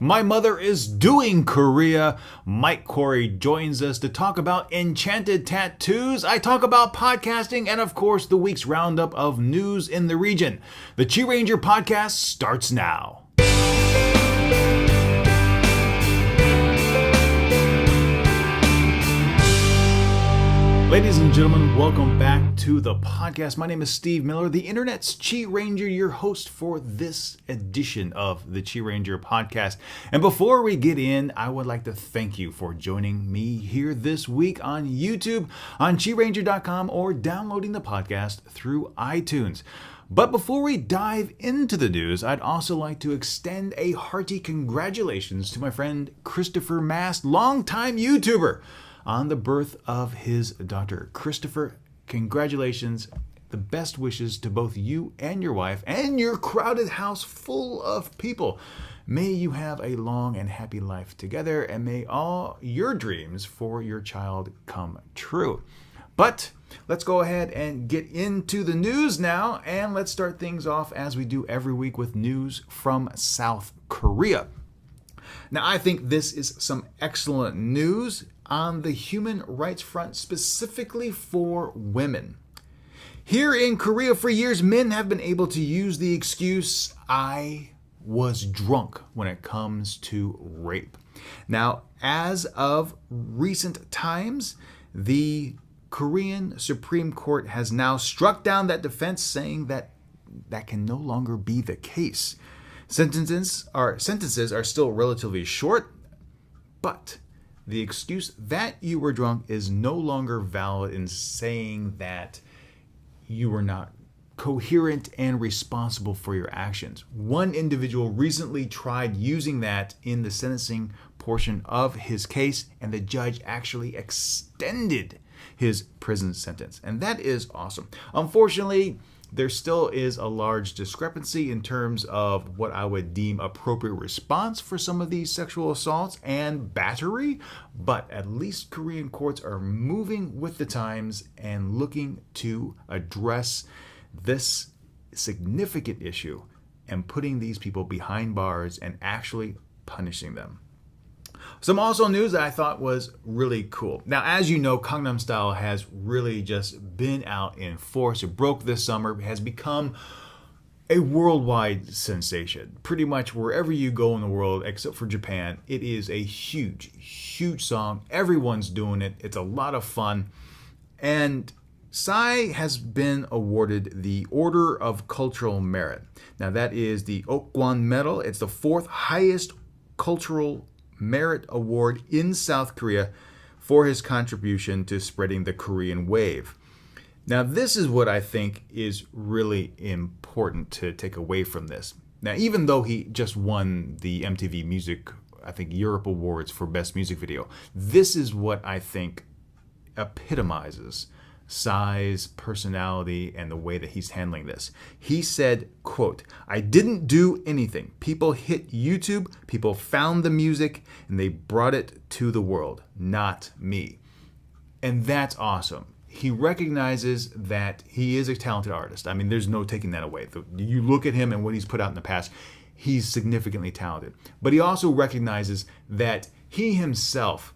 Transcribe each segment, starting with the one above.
My mother is doing Korea. Mike Corey joins us to talk about enchanted tattoos. I talk about podcasting and, of course, the week's roundup of news in the region. The QiRanger Podcast starts now. Ladies and gentlemen, welcome back to the podcast. My name is Steve Miller, the internet's QiRanger, your host for this edition of the QiRanger Podcast. And before we get in, I would like to thank you for joining me here this week on YouTube, on QiRanger.com, or downloading the podcast through iTunes. But before we dive into the news, I'd also like to extend a hearty congratulations to my friend Christopher Mast, longtime YouTuber, on the birth of his daughter. Christopher, congratulations. The best wishes to both you and your wife and your crowded house full of people. May you have a long and happy life together, and may all your dreams for your child come true. But let's go ahead and get into the news now, and let's start things off as we do every week with news from South Korea. Now, I think this is some excellent news on the human rights front, specifically for women. Here in Korea, for years, men have been able to use the excuse, "I was drunk," when it comes to rape. Now, as of recent times, the Korean Supreme Court has now struck down that defense, saying that that can no longer be the case. Sentences are still relatively short, but the excuse that you were drunk is no longer valid in saying that you were not coherent and responsible for your actions. One individual recently tried using that in the sentencing portion of his case, and the judge actually extended his prison sentence. And that is awesome. Unfortunately, there still is a large discrepancy in terms of what I would deem appropriate response for some of these sexual assaults and battery, but at least Korean courts are moving with the times and looking to address this significant issue and putting these people behind bars and actually punishing them. Some also news that I thought was really cool. Now, as you know, Gangnam Style has really just been out in force. It broke this summer, has become a worldwide sensation. Pretty much wherever you go in the world, except for Japan, it is a huge, huge song. Everyone's doing it. It's a lot of fun. And Psy has been awarded the Order of Cultural Merit. Now, that is the Okwan Medal. It's the fourth highest cultural merit award in South Korea for his contribution to spreading the Korean wave. Now, this is what I think is really important to take away from this. Now, even though he just won the MTV Music, I think, Europe Awards for Best Music Video, this is what I think epitomizes Psy's personality and the way that he's handling this. He said, quote, "I didn't do anything. People hit YouTube, people found the music, and they brought it to the world, not me." And that's awesome. He recognizes that he is a talented artist. I mean, there's no taking that away. You look at him and what he's put out in the past, he's significantly talented. But he also recognizes that he himself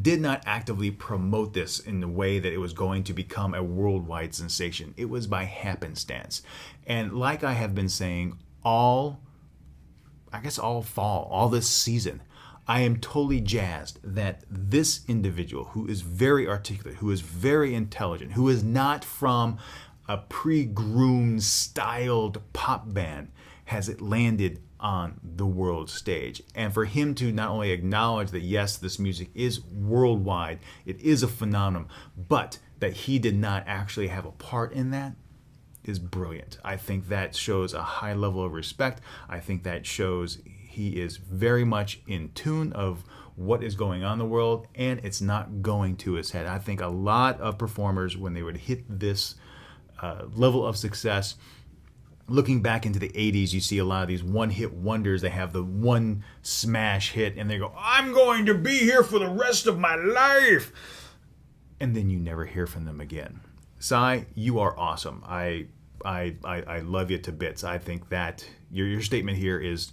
did not actively promote this in the way that it was going to become a worldwide sensation. It was by happenstance. And like I have been saying all fall, all this season, I am totally jazzed that this individual who is very articulate, who is very intelligent, who is not from a pre-groomed, styled pop band, has it landed on the world stage. And for him to not only acknowledge that, yes, this music is worldwide, it is a phenomenon, but that he did not actually have a part in that is brilliant. I think that shows a high level of respect. I think that shows he is very much in tune of what is going on in the world, and it's not going to his head. I think a lot of performers, when they would hit this level of success, looking back into the 80s, you see a lot of these one-hit wonders. They have the one smash hit, and they go, "I'm going to be here for the rest of my life." And then you never hear from them again. Psy, you are awesome. I love you to bits. I think that your statement here is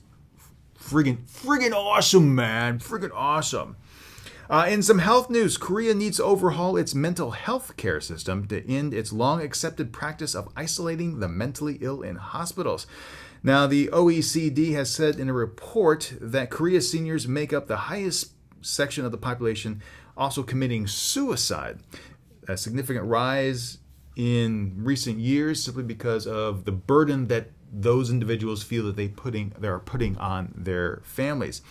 Friggin' awesome, man. Friggin' awesome. In some health news, Korea needs to overhaul its mental health care system to end its long-accepted practice of isolating the mentally ill in hospitals. Now, the OECD has said in a report that Korea's seniors make up the highest section of the population also committing suicide. A significant rise in recent years simply because of the burden that those individuals feel that they are putting on their families.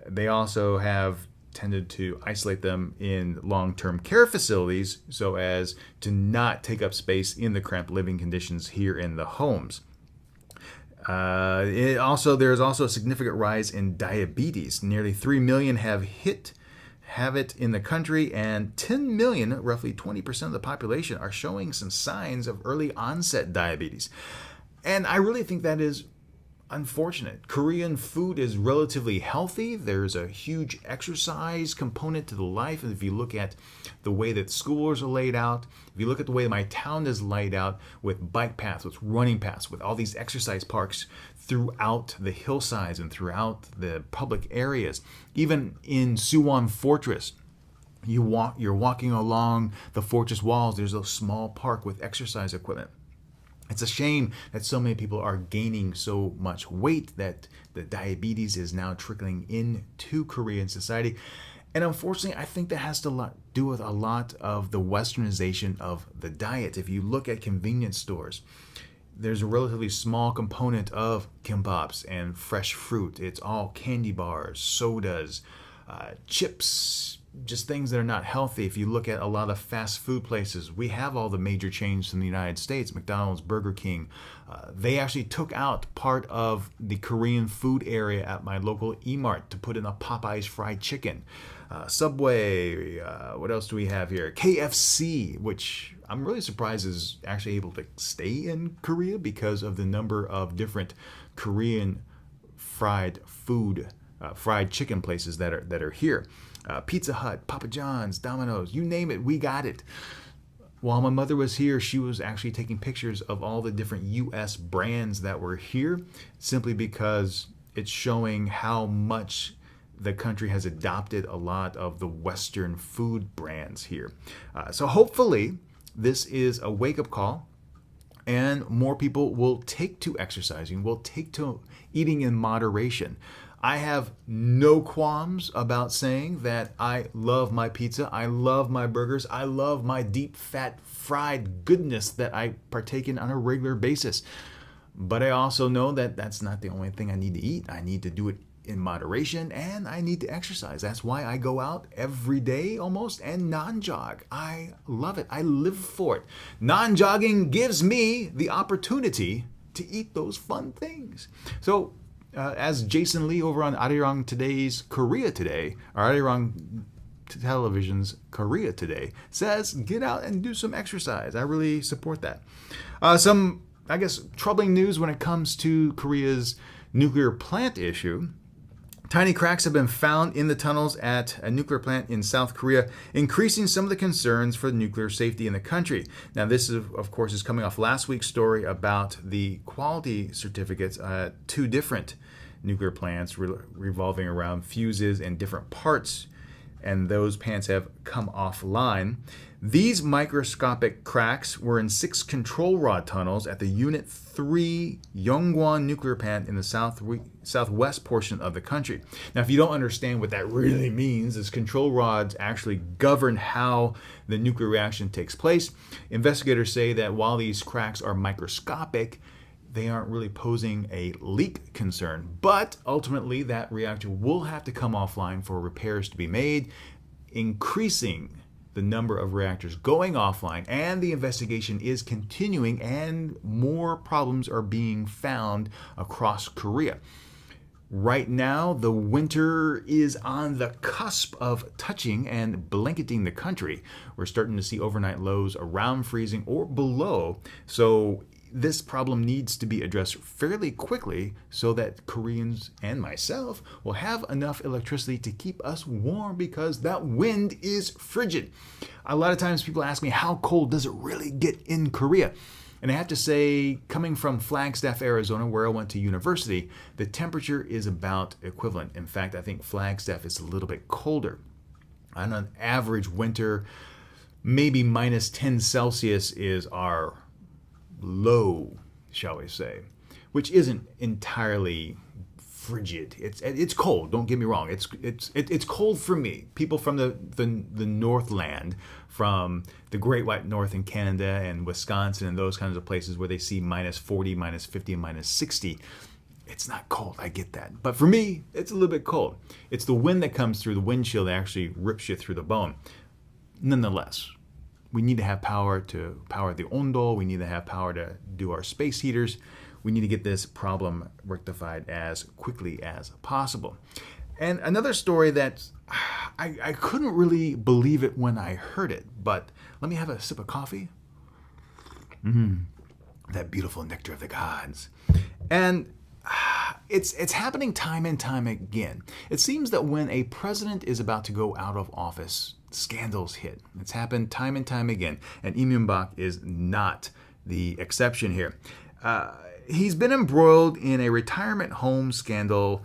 They also have tended to isolate them in long-term care facilities so as to not take up space in the cramped living conditions here in the homes. There's also a significant rise in diabetes. Nearly 3 million have it in the country, and 10 million, roughly 20% of the population, are showing some signs of early onset diabetes. And I really think that is unfortunate. Korean food is relatively healthy. There's a huge exercise component to the life. And if you look at the way that schools are laid out, if you look at the way my town is laid out with bike paths, with running paths, with all these exercise parks throughout the hillsides and throughout the public areas, even in Suwon Fortress, you're walking along the fortress walls, there's a small park with exercise equipment. It's a shame that so many people are gaining so much weight that the diabetes is now trickling into Korean society. And unfortunately, I think that has to do with a lot of the westernization of the diet. If you look at convenience stores, there's a relatively small component of kimbaps and fresh fruit. It's all candy bars, sodas, chips, just things that are not healthy. If you look at a lot of fast food places, we have all the major chains in the United States, McDonald's, Burger King. They actually took out part of the Korean food area at my local E-Mart to put in a Popeye's fried chicken. Subway, what else do we have here? KFC, which I'm really surprised is actually able to stay in Korea because of the number of different Korean fried chicken places that are here. Pizza Hut, Papa John's, Domino's, you name it, we got it. While my mother was here, she was actually taking pictures of all the different U.S. brands that were here, simply because it's showing how much the country has adopted a lot of the Western food brands here. So hopefully this is a wake-up call, and more people will take to exercising, will take to eating in moderation. I have no qualms about saying that I love my pizza, I love my burgers, I love my deep fat fried goodness that I partake in on a regular basis. But I also know that that's not the only thing I need to eat. I need to do it in moderation, and I need to exercise. That's why I go out every day almost and non-jog. I love it. I live for it. Non-jogging gives me the opportunity to eat those fun things. So, as Jason Lee over on Arirang Today's Korea Today, or Arirang Television's Korea Today, says, get out and do some exercise. I really support that. Some, I guess, troubling news when it comes to Korea's nuclear plant issue. Tiny cracks have been found in the tunnels at a nuclear plant in South Korea, increasing some of the concerns for nuclear safety in the country. Now, this, of course, is coming off last week's story about the quality certificates at two different nuclear plants revolving around fuses and different parts, and those plants have come offline. These microscopic cracks were in 6 control rod tunnels at the Unit 3 Yongwon nuclear plant in the southwest portion of the country. Now, if you don't understand what that really means, is control rods actually govern how the nuclear reaction takes place. Investigators say that while these cracks are microscopic, they aren't really posing a leak concern. But ultimately, that reactor will have to come offline for repairs to be made, increasing the number of reactors going offline, and the investigation is continuing, and more problems are being found across Korea. Right now, the winter is on the cusp of touching and blanketing the country. We're starting to see overnight lows around freezing or below, so this problem needs to be addressed fairly quickly so that Koreans and myself will have enough electricity to keep us warm, because that wind is frigid. A lot of times people ask me, how cold does it really get in Korea? And I have to say, coming from Flagstaff, Arizona, where I went to university, the temperature is about equivalent. In fact, I think Flagstaff is a little bit colder. On an average winter, maybe minus 10 Celsius is our low, shall we say, which isn't entirely frigid. It's cold. Don't get me wrong. It's cold for me. People from the Northland, from the Great White North in Canada and Wisconsin and those kinds of places where they see minus 40, minus 50, and minus 60. It's not cold. I get that. But for me, it's a little bit cold. It's the wind that comes through, the wind chill that actually rips you through the bone. Nonetheless, we need to have power to power the Ondo. We need to have power to do our space heaters. We need to get this problem rectified as quickly as possible. And another story that I couldn't really believe it when I heard it, but let me have a sip of coffee. That beautiful nectar of the gods. And it's happening time and time again. It seems that when a president is about to go out of office, scandals hit. It's happened time and time again, and Lee Myung-bak is not the exception here. He's been embroiled in a retirement home scandal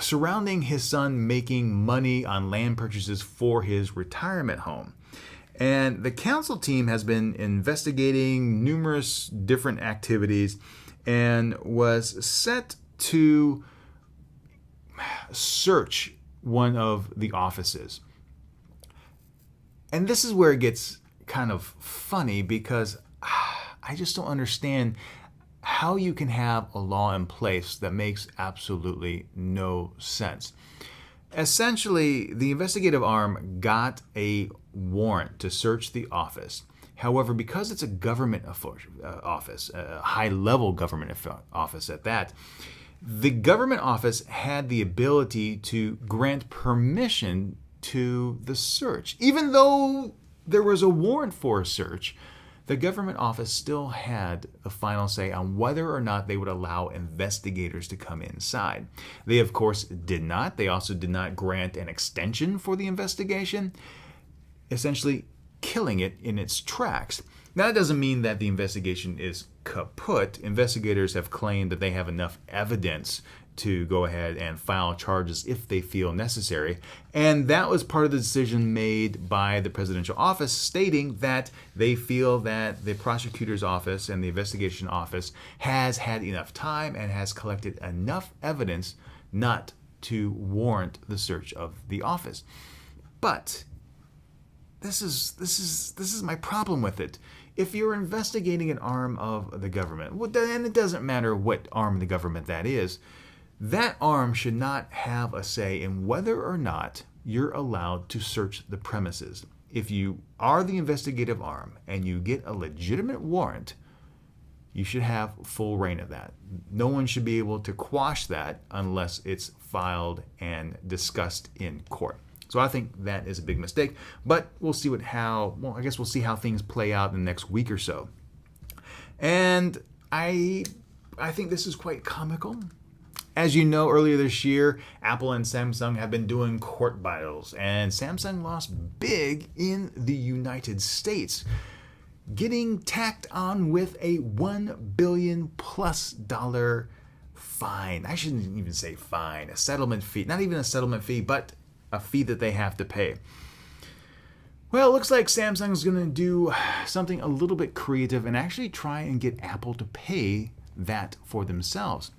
surrounding his son making money on land purchases for his retirement home. And the council team has been investigating numerous different activities and was set to search one of the offices. And this is where it gets kind of funny, because I just don't understand how you can have a law in place that makes absolutely no sense. Essentially, the investigative arm got a warrant to search the office. However, because it's a government office, a high-level government office at that, the government office had the ability to grant permission to the search. Even though there was a warrant for a search, the government office still had the final say on whether or not they would allow investigators to come inside. They, of course, did not. They also did not grant an extension for the investigation, essentially killing it in its tracks. Now, that doesn't mean that the investigation is kaput. Investigators have claimed that they have enough evidence to go ahead and file charges if they feel necessary. And that was part of the decision made by the presidential office, stating that they feel that the prosecutor's office and the investigation office has had enough time and has collected enough evidence not to warrant the search of the office. But this is my problem with it. If you're investigating an arm of the government, and it doesn't matter what arm of the government that is, that arm should not have a say in whether or not you're allowed to search the premises. If you are the investigative arm and you get a legitimate warrant, you should have full reign of that. No one should be able to quash that unless it's filed and discussed in court. So I think that is a big mistake, but we'll see I guess we'll see how things play out in the next week or so. And I think this is quite comical. As you know, earlier this year, Apple and Samsung have been doing court battles, and Samsung lost big in the United States, getting tacked on with a $1 billion+ fine. I shouldn't even say fine, a settlement fee. Not even a settlement fee, but a fee that they have to pay. Well, it looks like Samsung's going to do something a little bit creative and actually try and get Apple to pay that for themselves.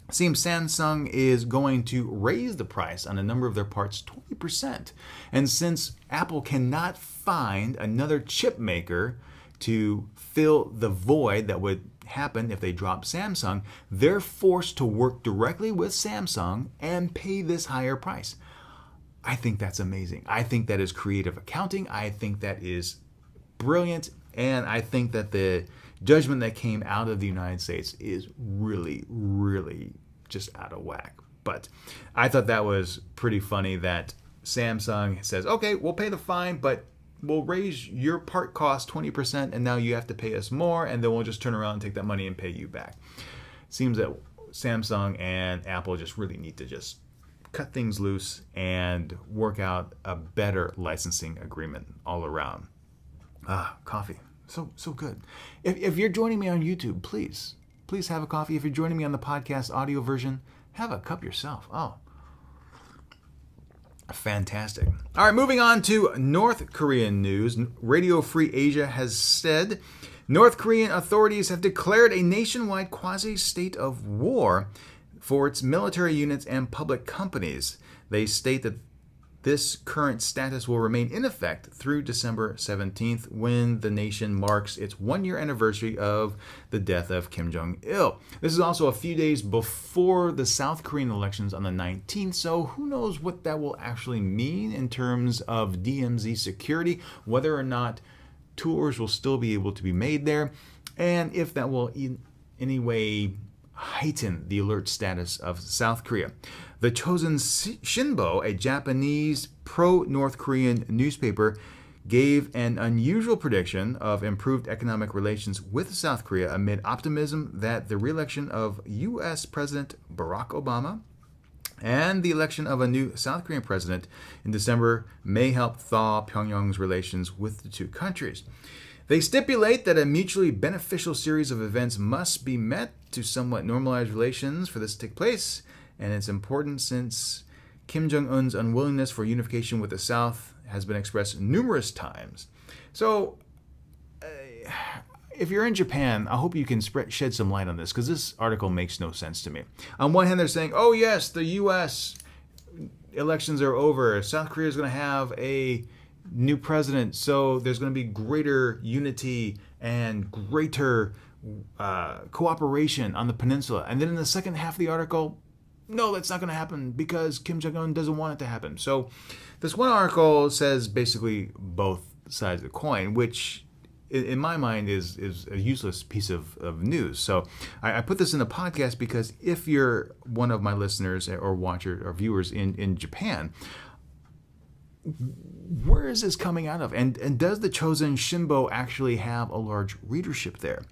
It seems Samsung is going to raise the price on a number of their parts 20%. And since Apple cannot find another chip maker to fill the void that would happen if they drop Samsung, they're forced to work directly with Samsung and pay this higher price. I think that's amazing. I think that is creative accounting. I think that is brilliant. And I think that the judgment that came out of the United States is really, really just out of whack. But I thought that was pretty funny that Samsung says, okay, we'll pay the fine, but we'll raise your part cost 20%, and now you have to pay us more, and then we'll just turn around and take that money and pay you back. Seems that Samsung and Apple just really need to just cut things loose and work out a better licensing agreement all around. Coffee. So good. If you're joining me on YouTube, please have a coffee. If you're joining me on the podcast audio version, have a cup yourself. Oh, fantastic. All right, moving on to North Korean news. Radio Free Asia has said North Korean authorities have declared a nationwide quasi-state of war for its military units and public companies. They state that this current status will remain in effect through December 17th, when the nation marks its one-year anniversary of the death of Kim Jong-il. This is also a few days before the South Korean elections on the 19th, so who knows what that will actually mean in terms of DMZ security, whether or not tours will still be able to be made there, and if that will in any way heighten the alert status of South Korea. The Chosun Shinbo, a Japanese pro-North Korean newspaper, gave an unusual prediction of improved economic relations with South Korea amid optimism that the re-election of U.S. President Barack Obama and the election of a new South Korean president in December may help thaw Pyongyang's relations with the two countries. They stipulate that a mutually beneficial series of events must be met to somewhat normalize relations for this to take place, and it's important since Kim Jong-un's unwillingness for unification with the South has been expressed numerous times. So, if you're in Japan, I hope you can shed some light on this, because this article makes no sense to me. On one hand, they're saying, oh yes, the U.S. elections are over. South Korea is going to have a new president, so there's going to be greater unity and greater cooperation on the peninsula. And then in the second half of the article, no, that's not going to happen because Kim Jong-un doesn't want it to happen. So this one article says basically both sides of the coin, which in my mind is a useless piece of news. So I put this in the podcast because if you're one of my listeners or watchers or viewers in Japan, where is this coming out of? And does the Chosun Shinbo actually have a large readership there?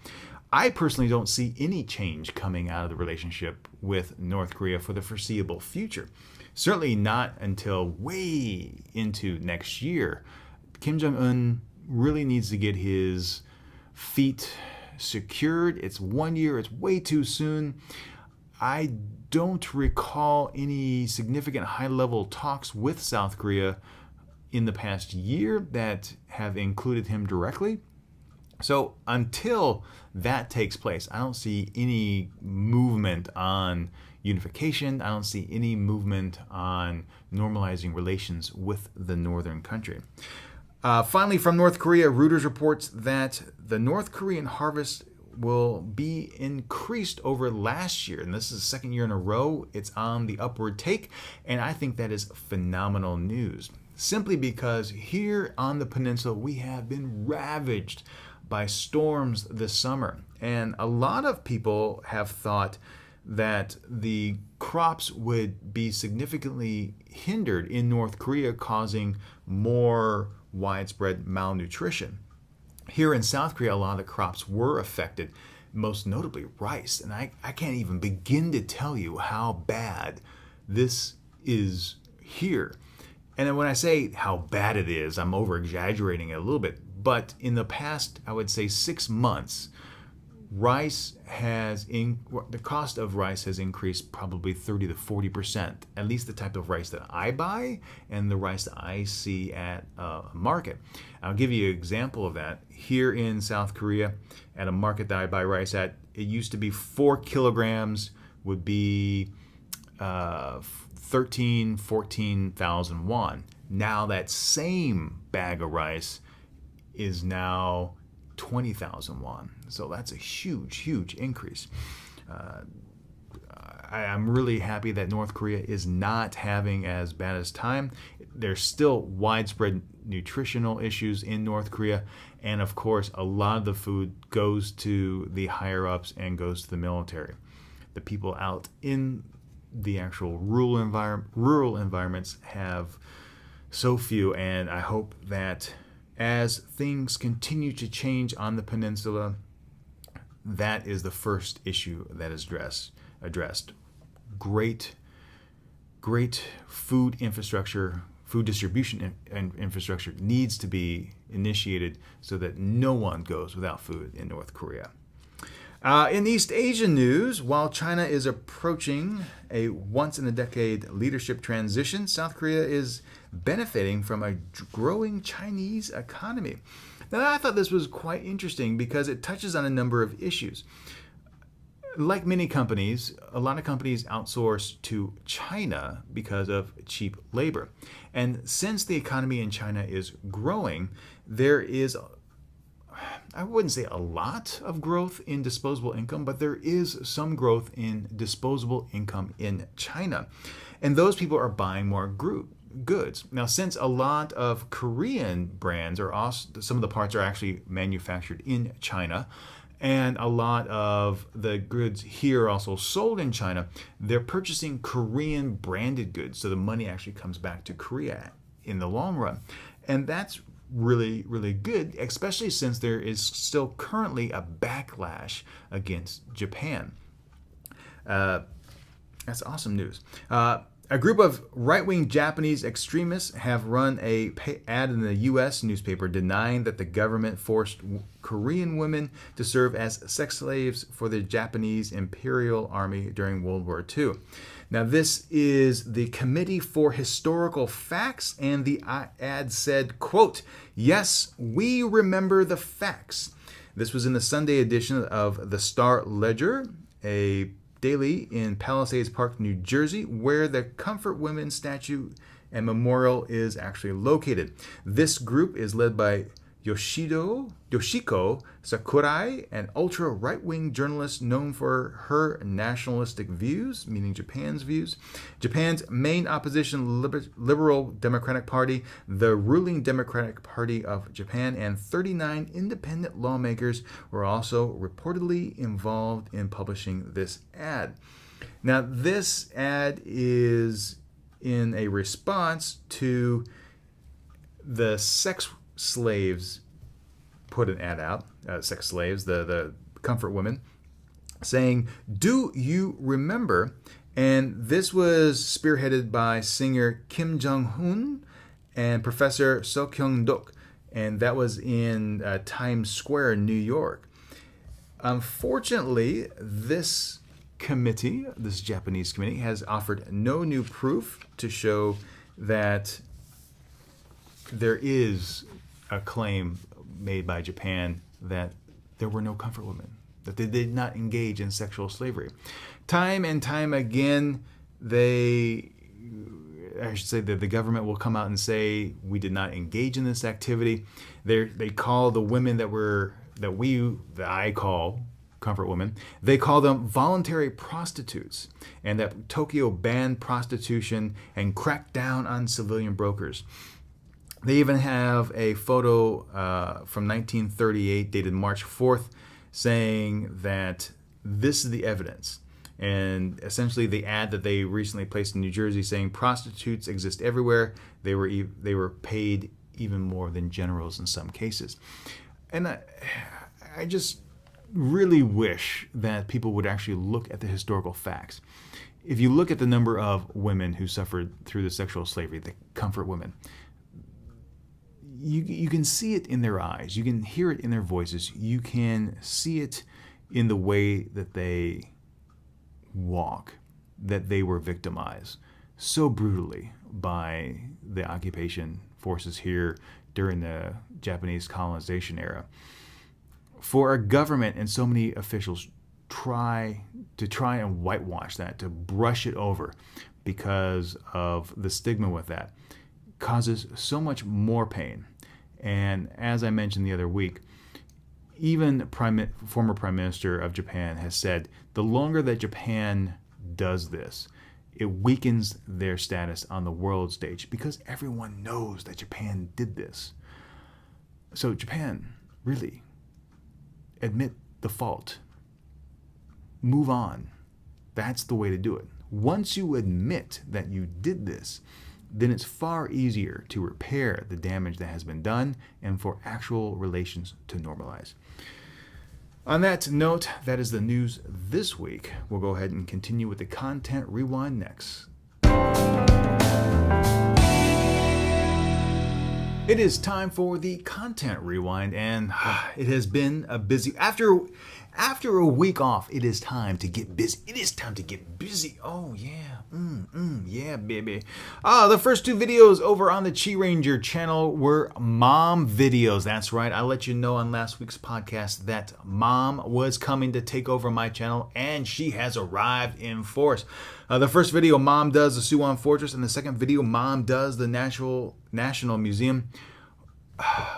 I personally don't see any change coming out of the relationship with North Korea for the foreseeable future. Certainly not until way into next year. Kim Jong-un really needs to get his feet secured. It's 1 year. It's way too soon. I don't recall any significant high-level talks with South Korea in the past year that have included him directly. So until that takes place, I don't see any movement on unification. I don't see any movement on normalizing relations with the northern country. Finally, from North Korea, Reuters reports that the North Korean harvest will be increased over last year. And this is the second year in a row it's on the upward take. And I think that is phenomenal news. Simply because here on the peninsula, we have been ravaged by storms this summer. And a lot of people have thought that the crops would be significantly hindered in North Korea, causing more widespread malnutrition. Here in South Korea, a lot of the crops were affected, most notably rice. And I can't even begin to tell you how bad this is here. And when I say how bad it is, I'm over-exaggerating it a little bit. But in the past, I would say 6 months, the cost of rice has increased probably 30 to 40%, at least the type of rice that I buy and the rice that I see at a market. I'll give you an example of that. Here in South Korea, at a market that I buy rice at, it used to be 4 kilograms would be 14,000 won. Now that same bag of rice is now 20,000 won. So that's a huge increase. I'm really happy that North Korea is not having as bad as time. There's still widespread nutritional issues in North Korea. And of course, a lot of the food goes to the higher ups and goes to the military. The people out in the actual rural environments have so few, and I hope that as things continue to change on the peninsula, that is the first issue that is addressed. Great food infrastructure food distribution and infrastructure needs to be initiated so that no one goes without food in North Korea. In East Asian news, while China is approaching a once-in-a-decade leadership transition, South Korea is benefiting from a growing Chinese economy. Now, I thought this was quite interesting because it touches on a number of issues. Like many companies, a lot of companies outsource to China because of cheap labor. And since the economy in China is growing, there is, I wouldn't say a lot of growth in disposable income, but there is some growth in disposable income in China. And those people are buying more goods. Now, since a lot of Korean brands are also, some of the parts are actually manufactured in China, and a lot of the goods here are also sold in China, they're purchasing Korean branded goods. So the money actually comes back to Korea in the long run. And that's really, really good, especially since there is still currently a backlash against Japan. That's awesome news. A group of right-wing Japanese extremists have run an ad in the U.S. newspaper denying that the government forced Korean women to serve as sex slaves for the Japanese Imperial Army during World War II. Now, this is the Committee for Historical Facts, and the ad said, quote, "Yes, we remember the facts." This was in the Sunday edition of the Star Ledger, a daily in Palisades Park, New Jersey, where the Comfort Women statue and memorial is actually located. This group is led by Yoshiko Sakurai, an ultra-right-wing journalist known for her nationalistic views, meaning Japan's views. Japan's main opposition Liberal Democratic Party, the ruling Democratic Party of Japan, and 39 independent lawmakers were also reportedly involved in publishing this ad. Now, this ad is in a response to the sex slaves put an ad out, sex slaves, the comfort women, saying, "Do you remember?" And this was spearheaded by singer Kim Jong-un and Professor So Kyung-dok, and that was in Times Square, New York. Unfortunately, this committee, this Japanese committee, has offered no new proof to show that there is a claim made by Japan that there were no comfort women, that they did not engage in sexual slavery. Time and time again, I should say that the government will come out and say, we did not engage in this activity. They call the women that I call comfort women, they call them voluntary prostitutes, and that Tokyo banned prostitution and cracked down on civilian brokers. They even have a photo from 1938 dated March 4th saying that this is the evidence. And essentially the ad that they recently placed in New Jersey saying prostitutes exist everywhere. They were paid even more than generals in some cases. And I just really wish that people would actually look at the historical facts. If you look at the number of women who suffered through the sexual slavery, the comfort women, you can see it in their eyes. You can hear it in their voices. You can see it in the way that they walk, that they were victimized so brutally by the occupation forces here during the Japanese colonization era. For a government and so many officials try and whitewash that, to brush it over because of the stigma with that, causes so much more pain. And as I mentioned the other week, even former Prime Minister of Japan has said the longer that Japan does this, it weakens their status on the world stage because everyone knows that Japan did this. So Japan, really, admit the fault. Move on. That's the way to do it. Once you admit that you did this, then it's far easier to repair the damage that has been done and for actual relations to normalize. On that note, that is the news this week. We'll go ahead and continue with the Content Rewind next. It is time for the content rewind, and it has been a busy. After a week off, it is time to get busy. It is time to get busy. Oh yeah, yeah, baby. The first two videos over on the QiRanger channel were mom videos. That's right. I let you know on last week's podcast that mom was coming to take over my channel, and she has arrived in force. The first video, mom does the Suwon Fortress, and the second video, mom does the National Museum.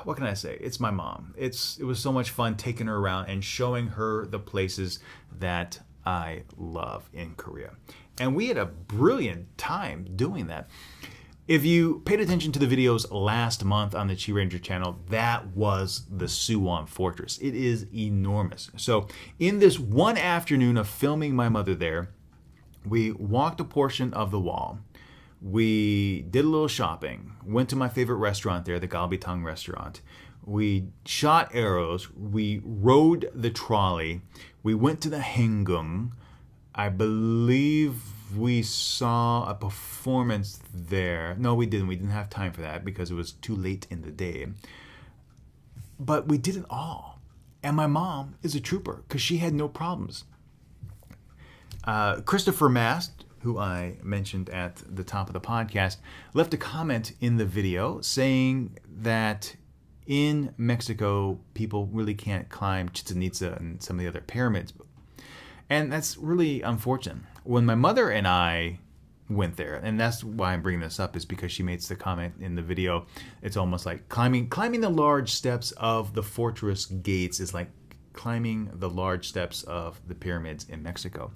What can I say? It's my mom. It was so much fun taking her around and showing her the places that I love in Korea. And we had a brilliant time doing that. If you paid attention to the videos last month on the QiRanger channel, that was the Suwon Fortress. It is enormous. So in this one afternoon of filming my mother there, we walked a portion of the wall. We did a little shopping, went to my favorite restaurant there, the Galbitang restaurant. We shot arrows, we rode the trolley, we went to the Haenggung. I believe we saw a performance there. No, we didn't. We didn't have time for that because it was too late in the day. But we did it all. And my mom is a trooper because she had no problems. Christopher Mast, who I mentioned at the top of the podcast, left a comment in the video saying that in Mexico, people really can't climb Chichén Itzá and some of the other pyramids. And that's really unfortunate. When my mother and I went there, and that's why I'm bringing this up, is because she makes the comment in the video, it's almost like climbing the large steps of the fortress gates is like climbing the large steps of the pyramids in Mexico.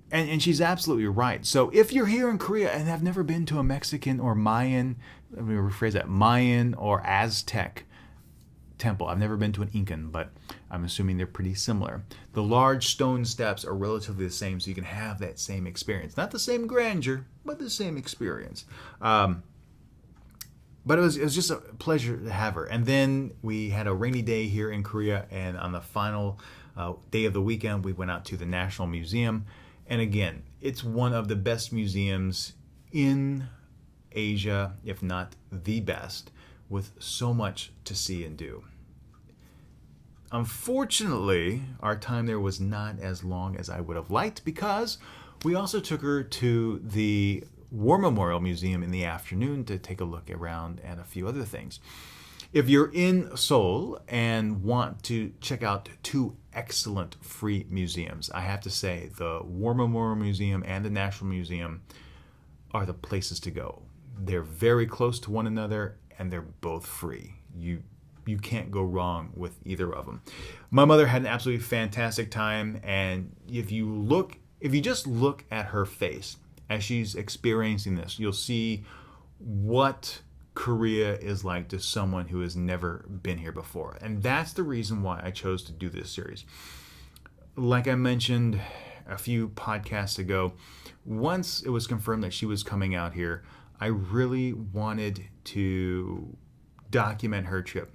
And she's absolutely right. So if you're here in Korea and have never been to a Mexican or Mayan, let me rephrase that, Mayan or Aztec temple. I've never been to an Incan, but I'm assuming they're pretty similar. The large stone steps are relatively the same, so you can have that same experience. Not the same grandeur, but the same experience. But it was just a pleasure to have her. And then we had a rainy day here in Korea, and on the final day of the weekend, we went out to the National Museum. And again, it's one of the best museums in Asia, if not the best, with so much to see and do. Unfortunately, our time there was not as long as I would have liked because we also took her to the War Memorial Museum in the afternoon to take a look around at a few other things. If you're in Seoul and want to check out two excellent free museums, I have to say the War Memorial Museum and the National Museum are the places to go. They're very close to one another and they're both free. You can't go wrong with either of them. My mother had an absolutely fantastic time, and if you just look at her face as she's experiencing this, you'll see what Korea is like to someone who has never been here before. And that's the reason why I chose to do this series. Like I mentioned a few podcasts ago, once it was confirmed that she was coming out here, I really wanted to document her trip,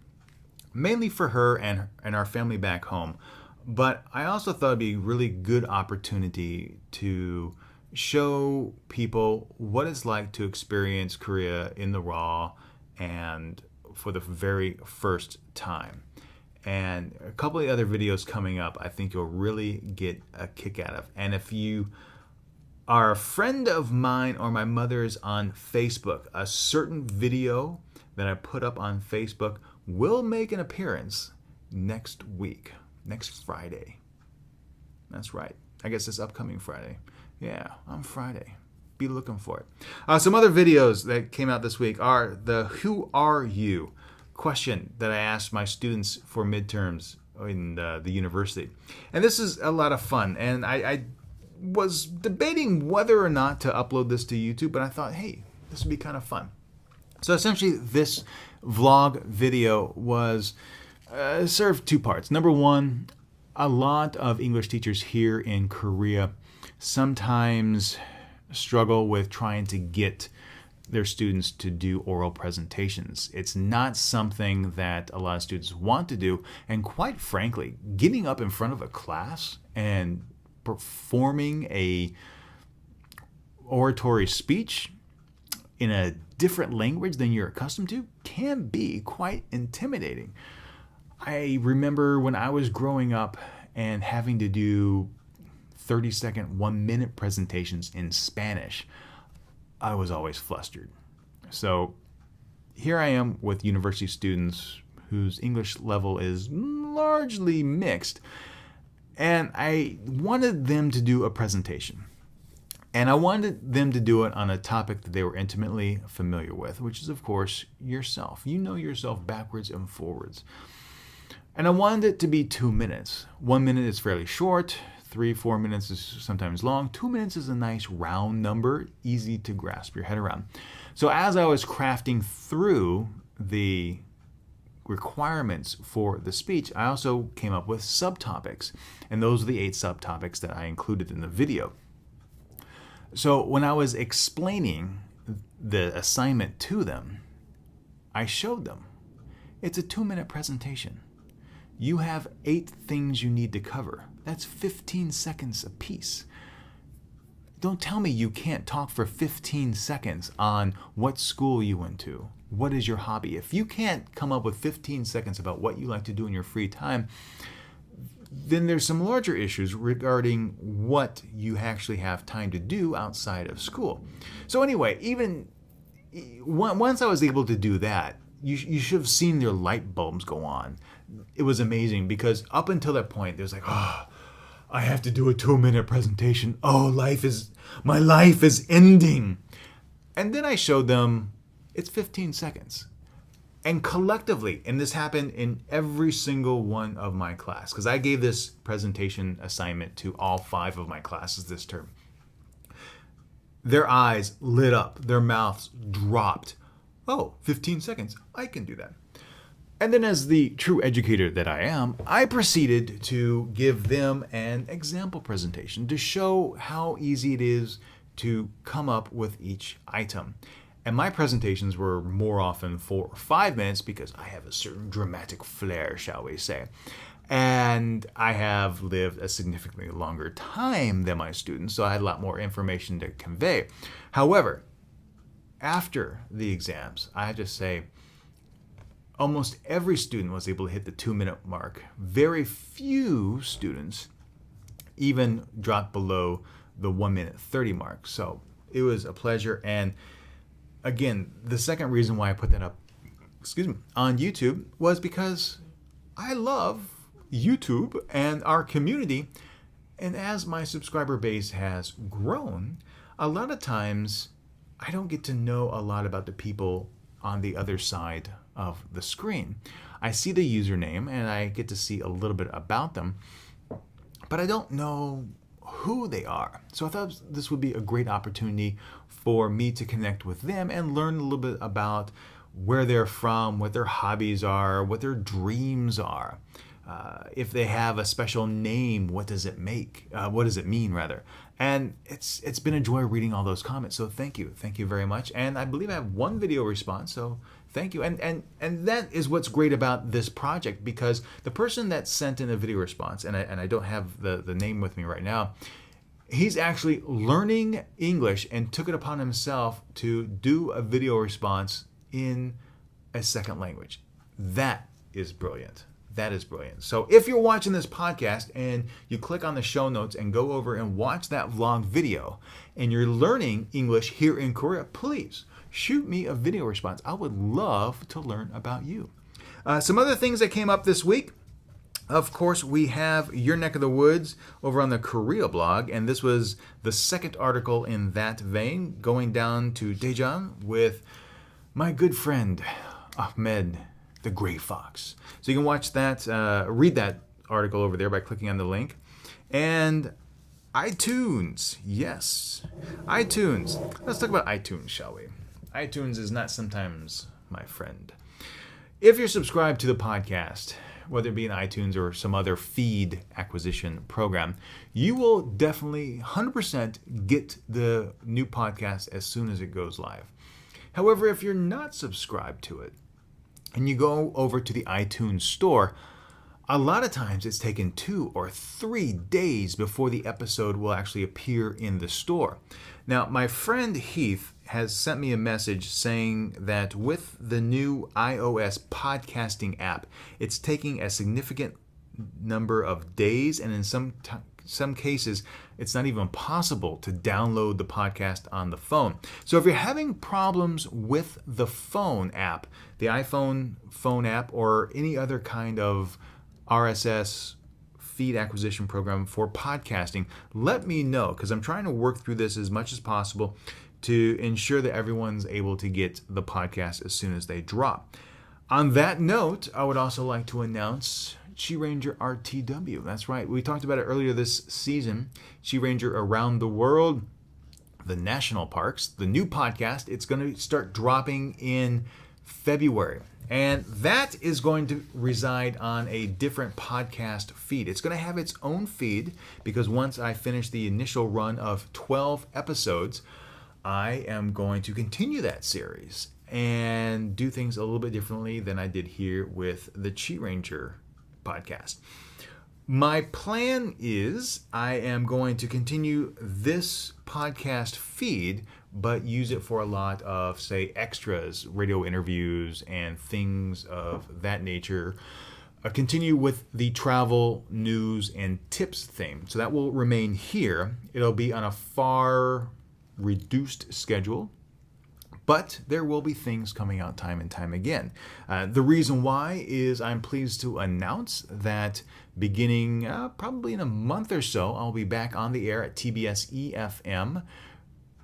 mainly for her and our family back home. But I also thought it'd be a really good opportunity to show people what it's like to experience Korea in the raw and for the very first time. And a couple of other videos coming up I think you'll really get a kick out of. And if you are a friend of mine or my mother's on Facebook, a certain video that I put up on Facebook will make an appearance next week, next Friday. That's right. I guess this upcoming Friday. Yeah, on Friday. Be looking for it. Some other videos that came out this week are the Who Are You question that I asked my students for midterms in the university. And this is a lot of fun. And I was debating whether or not to upload this to YouTube, but I thought, hey, this would be kind of fun. So essentially, this vlog video was served two parts. Number one, a lot of English teachers here in Korea sometimes struggle with trying to get their students to do oral presentations. It's not something that a lot of students want to do, and quite frankly, getting up in front of a class and performing a oratory speech in a different language than you're accustomed to can be quite intimidating. I remember when I was growing up and having to do 30-second, 1-minute presentations in Spanish, I was always flustered. So here I am with university students whose English level is largely mixed, and I wanted them to do a presentation. And I wanted them to do it on a topic that they were intimately familiar with, which is, of course, yourself. You know yourself backwards and forwards. And I wanted it to be 2 minutes. 1 minute is fairly short. 3-4 minutes is sometimes long. 2 minutes is a nice round number, easy to grasp your head around. So as I was crafting through the requirements for the speech, I also came up with subtopics. And those are the 8 subtopics that I included in the video. So when I was explaining the assignment to them, I showed them. It's a 2-minute presentation. You have 8 things you need to cover. That's 15 seconds apiece. Don't tell me you can't talk for 15 seconds on what school you went to. What is your hobby? If you can't come up with 15 seconds about what you like to do in your free time, then there's some larger issues regarding what you actually have time to do outside of school. So anyway, even once I was able to do that, you should have seen their light bulbs go on. It was amazing because up until that point, there's like, oh, I have to do a 2-minute presentation. Oh, my life is ending. And then I showed them it's 15 seconds. And collectively, and this happened in every single one of my class, because I gave this presentation assignment to all 5 of my classes this term. Their eyes lit up, their mouths dropped. Oh, 15 seconds, I can do that. And then as the true educator that I am, I proceeded to give them an example presentation to show how easy it is to come up with each item. And my presentations were more often 4 or 5 minutes because I have a certain dramatic flair, shall we say. And I have lived a significantly longer time than my students, so I had a lot more information to convey. However, after the exams, I have to say, almost every student was able to hit the 2-minute mark. Very few students even dropped below the 1-minute 30 mark. So it was a pleasure. And again, the second reason why I put that up, on YouTube was because I love YouTube and our community. And as my subscriber base has grown, a lot of times I don't get to know a lot about the people on the other side of the screen. I see the username and I get to see a little bit about them, but I don't know who they are. So I thought this would be a great opportunity for me to connect with them and learn a little bit about where they're from, what their hobbies are, what their dreams are. If they have a special name, what does it mean rather? And it's been a joy reading all those comments. So thank you very much. And I believe I have 1 video response. So thank you. And that is what's great about this project, because the person that sent in a video response, and I don't have the name with me right now, he's actually learning English and took it upon himself to do a video response in a second language. That is brilliant. That is brilliant. So if you're watching this podcast and you click on the show notes and go over and watch that vlog video and you're learning English here in Korea, please shoot me a video response. I would love to learn about you. Some other things that came up this week. Of course, we have Your Neck of the Woods over on the Korea blog, and this was the second article in that vein, going down to Daejeon with my good friend Ahmed the Gray Fox. So you can watch that, read that article over there by clicking on the link. And iTunes, yes, iTunes. Let's talk about iTunes, shall we? iTunes is not sometimes my friend. If you're subscribed to the podcast, whether it be in iTunes or some other feed acquisition program, you will definitely 100% get the new podcast as soon as it goes live. However, if you're not subscribed to it, and you go over to the iTunes store, A lot of times it's taken 2 or 3 days before the episode will actually appear in the store. Now, my friend Heath has sent me a message saying that with the new iOS podcasting app, it's taking a significant number of days, and in some cases, it's not even possible to download the podcast on the phone. So if you're having problems with the phone app, the iPhone phone app, or any other kind of RSS feed acquisition program for podcasting, let me know, because I'm trying to work through this as much as possible to ensure that everyone's able to get the podcast as soon as they drop. On that note, I would also like to announce QiRanger RTW. That's right. We talked about it earlier this season. QiRanger Around the World, the national parks, the new podcast. It's going to start dropping in February. And that is going to reside on a different podcast feed. It's going to have its own feed because once I finish the initial run of 12 episodes, I am going to continue that series and do things a little bit differently than I did here with the QiRanger podcast. My plan is I am going to continue this podcast feed, but use it for a lot of, say, extras, radio interviews, and things of that nature. Continue with the travel, news, and tips theme. So that will remain here. It'll be on a far reduced schedule, but there will be things coming out time and time again. The reason why is I'm pleased to announce that beginning probably in a month or so, I'll be back on the air at TBS EFM,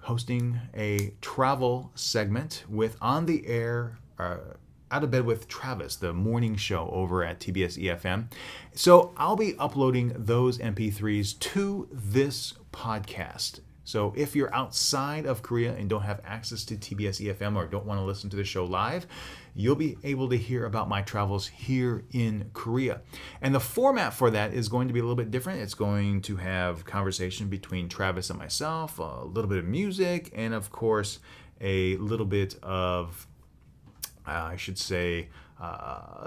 hosting a travel segment with On the Air, Out of Bed with Travis, the morning show over at TBS EFM. So I'll be uploading those MP3s to this podcast. So if you're outside of Korea and don't have access to TBS EFM or don't want to listen to the show live, you'll be able to hear about my travels here in Korea. And the format for that is going to be a little bit different. It's going to have conversation between Travis and myself, a little bit of music, and of course, a little bit of, a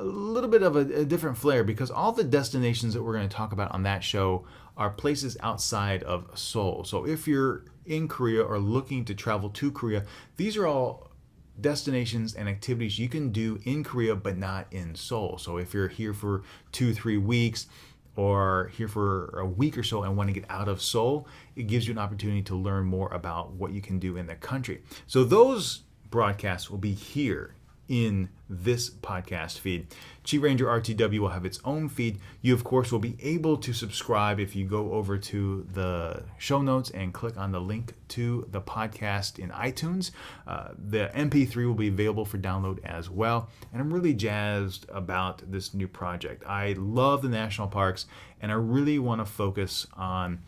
little bit of a different flair, because all the destinations that we're going to talk about on that show are places outside of Seoul. So if you're in Korea or looking to travel to Korea, these are all destinations and activities you can do in Korea but not in Seoul. So if you're here for 2-3 weeks or here for a week or so and want to get out of Seoul, it gives you an opportunity to learn more about what you can do in the country. So those broadcasts will be here in this podcast feed. QiRanger RTW will have its own feed. You, of course, will be able to subscribe if you go over to the show notes and click on the link to the podcast in iTunes. The MP3 will be available for download as well. And I'm really jazzed about this new project. I love the national parks, and I really want to focus on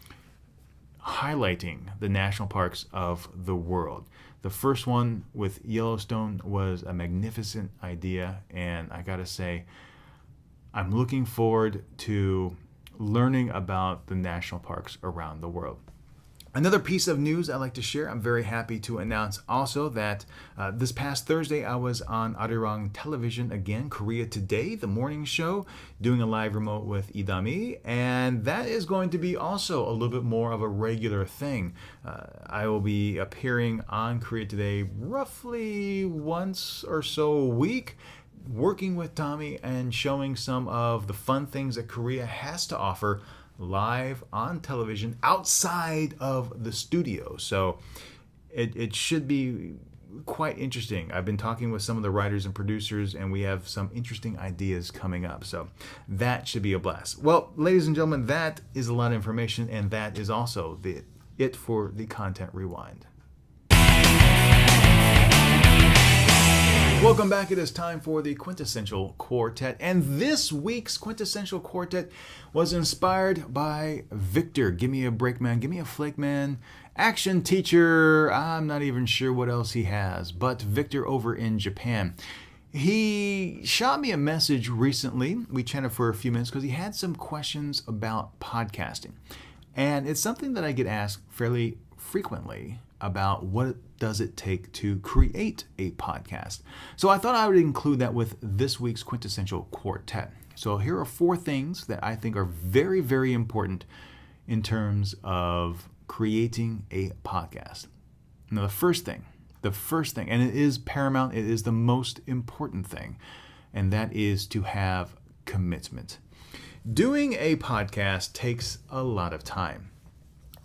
highlighting the national parks of the world. The first one with Yellowstone was a magnificent idea, and I gotta say, I'm looking forward to learning about the national parks around the world. Another piece of news I'd like to share, I'm very happy to announce also that this past Thursday I was on Arirang Television again, Korea Today, the morning show, doing a live remote with Idami, and that is going to be also a little bit more of a regular thing. I will be appearing on Korea Today roughly once or so a week, working with Tommy and showing some of the fun things that Korea has to offer live on television outside of the studio. So it should be quite interesting. I've been talking with some of the writers and producers, and we have some interesting ideas coming up. So that should be a blast. Well, ladies and gentlemen, that is a lot of information, and that is also it for the Content Rewind. Welcome back. It is time for the Quintessential Quartette, and this week's Quintessential Quartette was inspired by Victor. Give me a break, man. Give me a flake, man. Action teacher. I'm not even sure what else he has, but Victor over in Japan. He shot me a message recently. We chatted for a few minutes because he had some questions about podcasting, and it's something that I get asked fairly frequently about what does it take to create a podcast? So I thought I would include that with this week's Quintessential Quartette. So here are 4 things that I think are very, very important in terms of creating a podcast. Now, the first thing, and it is paramount, it is the most important thing, and that is to have commitment. Doing a podcast takes a lot of time.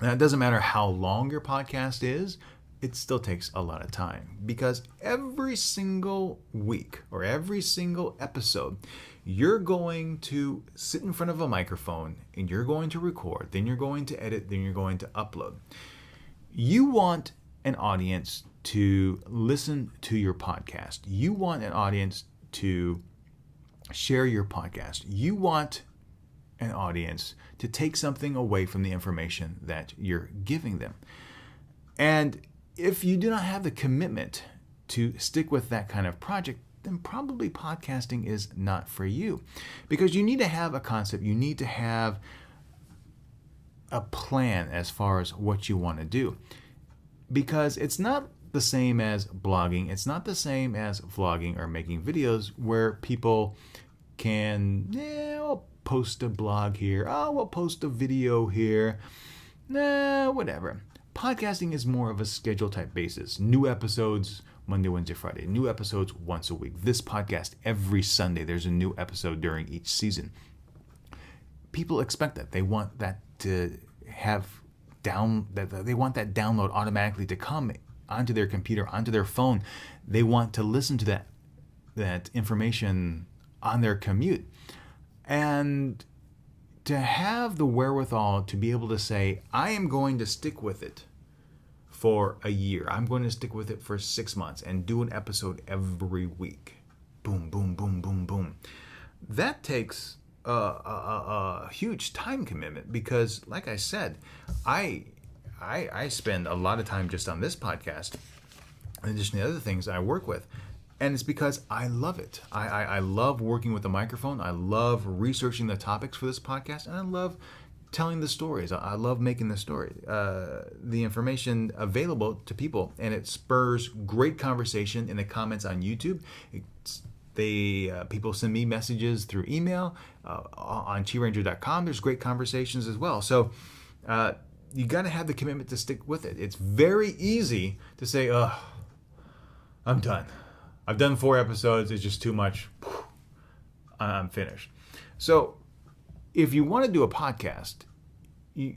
Now, it doesn't matter how long your podcast is, it still takes a lot of time, because every single week or every single episode, you're going to sit in front of a microphone and you're going to record, then you're going to edit, then you're going to upload. You want an audience to listen to your podcast. You want an audience to share your podcast. You want an audience to take something away from the information that you're giving them. And if you do not have the commitment to stick with that kind of project, then probably podcasting is not for you, because you need to have a concept. You need to have a plan as far as what you want to do, because it's not the same as blogging. It's not the same as vlogging or making videos where people can, I'll post a blog here. We'll post a video here. Whatever. Podcasting is more of a schedule type basis. New episodes Monday, Wednesday, Friday. New episodes once a week. This podcast every Sunday. There's a new episode during each season. People expect that. They want that to they want that download automatically to come onto their computer, onto their phone. They want to listen to that information on their commute. And to have the wherewithal to be able to say, I am going to stick with it for a year. I'm going to stick with it for 6 months and do an episode every week. Boom, boom, boom, boom, boom. That takes a huge time commitment, because, like I said, I spend a lot of time just on this podcast, in addition to the other things I work with. And it's because I love it. I love working with the microphone. I love researching the topics for this podcast. And I love telling the stories. I love making the story, the information available to people. And it spurs great conversation in the comments on YouTube. People send me messages through email. On QiRanger.com, there's great conversations as well. So you got to have the commitment to stick with it. It's very easy to say, I'm done. I've done 4 episodes. It's just too much. I'm finished. So if you want to do a podcast, you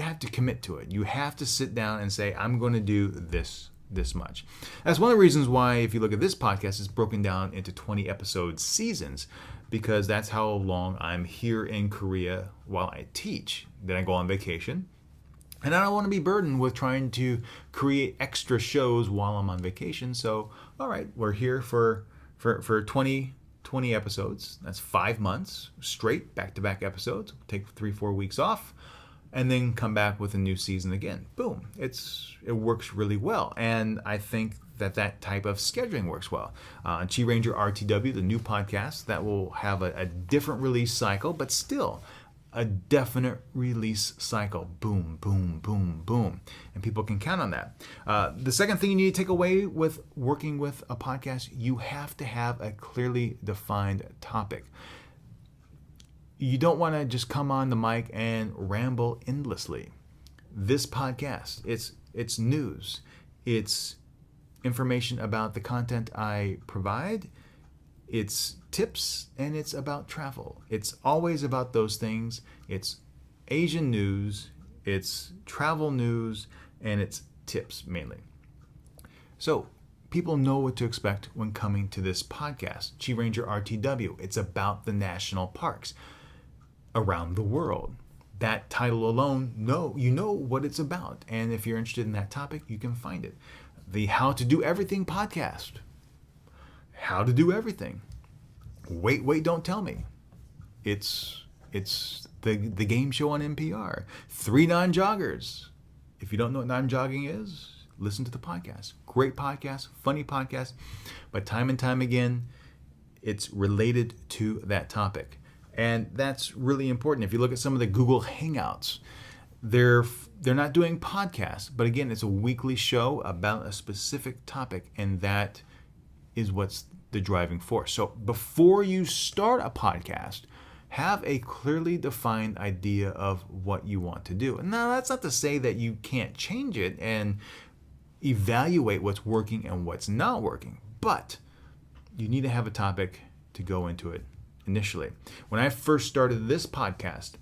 have to commit to it. You have to sit down and say, I'm going to do this much. That's one of the reasons why, if you look at this podcast, it's broken down into 20 episode seasons, because that's how long I'm here in Korea while I teach. Then I go on vacation. And I don't want to be burdened with trying to create extra shows while I'm on vacation. So, all right, we're here for 20 episodes. That's 5 months straight, back-to-back episodes. Take 3-4 weeks off, and then come back with a new season again. Boom. It works really well. And I think that type of scheduling works well. QiRanger RTW, the new podcast, that will have a different release cycle, but still a definite release cycle. Boom, boom, boom, boom. And people can count on that. The second thing you need to take away with working with a podcast, you have to have a clearly defined topic. You don't want to just come on the mic and ramble endlessly. This podcast, it's news. It's information about the content I provide. It's tips, and it's about travel. It's always about those things. It's Asian news, it's travel news, and it's tips mainly. So people know what to expect when coming to this podcast. QiRanger RTW, it's about the national parks around the world. That title alone, you know what it's about. And if you're interested in that topic, you can find it. The How to Do Everything podcast. How to do everything. Wait, don't tell me. It's the game show on NPR. 3 non-joggers. If you don't know what non-jogging is, listen to the podcast. Great podcast, funny podcast, but time and time again, it's related to that topic. And that's really important. If you look at some of the Google Hangouts, they're not doing podcasts, but again, it's a weekly show about a specific topic, and that is what's the driving force. So before you start a podcast, have a clearly defined idea of what you want to do. And now that's not to say that you can't change it and evaluate what's working and what's not working, but you need to have a topic to go into it initially. When I first started this podcast,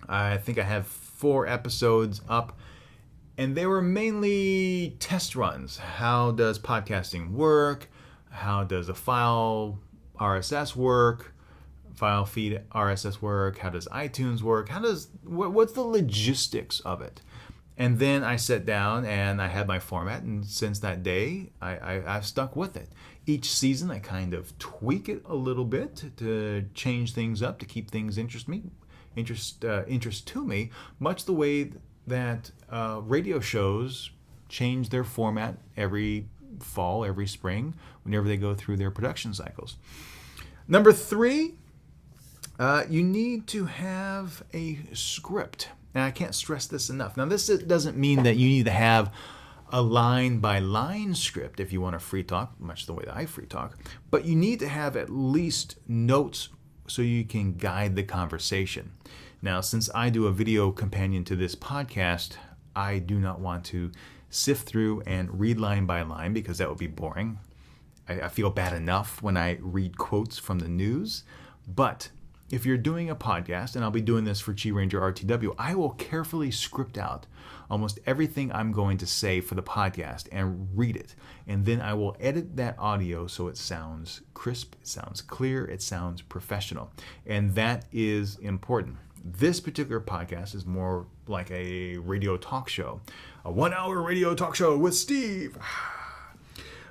I think I have 4 episodes up, and they were mainly test runs. How does podcasting work? How does a file RSS work? File feed RSS work? How does iTunes work? What's the logistics of it? And then I sat down and I had my format, and since that day, I've stuck with it. Each season, I kind of tweak it a little bit to change things up, to keep things interest to me, much the way that radio shows change their format every fall, every spring, whenever they go through their production cycles. Number 3, you need to have a script. And I can't stress this enough. Now, this doesn't mean that you need to have a line-by-line script if you want to free talk, much the way that I free talk, but you need to have at least notes so you can guide the conversation. Now, since I do a video companion to this podcast, I do not want to sift through and read line by line, because that would be boring. I feel bad enough when I read quotes from the news, but if you're doing a podcast, and I'll be doing this for QiRanger RTW, I will carefully script out almost everything I'm going to say for the podcast and read it. And then I will edit that audio so it sounds crisp, it sounds clear, it sounds professional. And that is important. This particular podcast is more like a radio talk show, a 1-hour radio talk show with Steve.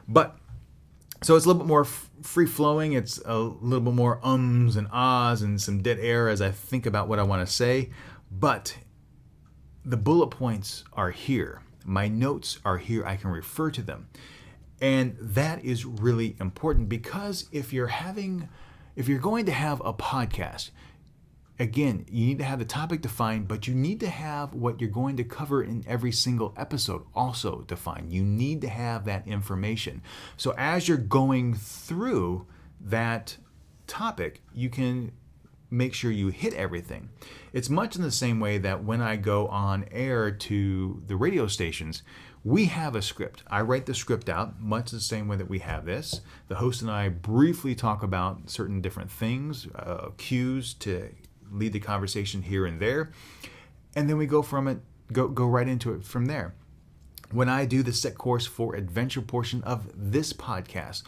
But so it's a little bit more free-flowing. It's a little bit more ums and ahs and some dead air as I think about what I want to say. But the bullet points are here. My notes are here. I can refer to them. And that is really important, because if you're going to have a podcast, again, you need to have the topic defined, but you need to have what you're going to cover in every single episode also defined. You need to have that information. So as you're going through that topic, you can make sure you hit everything. It's much in the same way that when I go on air to the radio stations, we have a script. I write the script out, much the same way that we have this. The host and I briefly talk about certain different things, cues to lead the conversation here and there, and then we go right into it from there. When I do the set course for adventure portion of this podcast,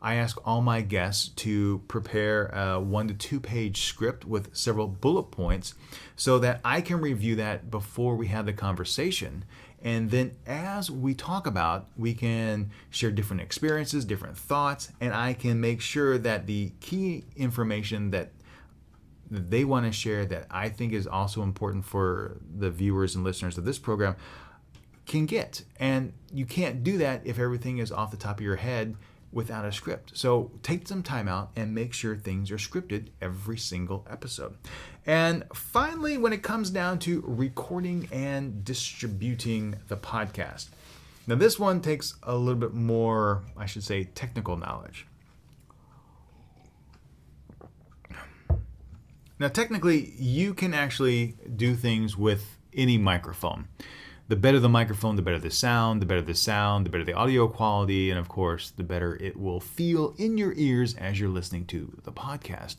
I ask all my guests to prepare a 1 to 2 page script with several bullet points so that I can review that before we have the conversation. And then as we talk about, we can share different experiences, different thoughts, and I can make sure that the key information that they want to share, that I think is also important for the viewers and listeners of this program, can get. And you can't do that if everything is off the top of your head without a script. So take some time out and make sure things are scripted every single episode. And finally, when it comes down to recording and distributing the podcast, now this one takes a little bit more, I should say, technical knowledge. Now, technically, you can actually do things with any microphone. The better the microphone, the better the sound, the better the audio quality, and of course, the better it will feel in your ears as you're listening to the podcast.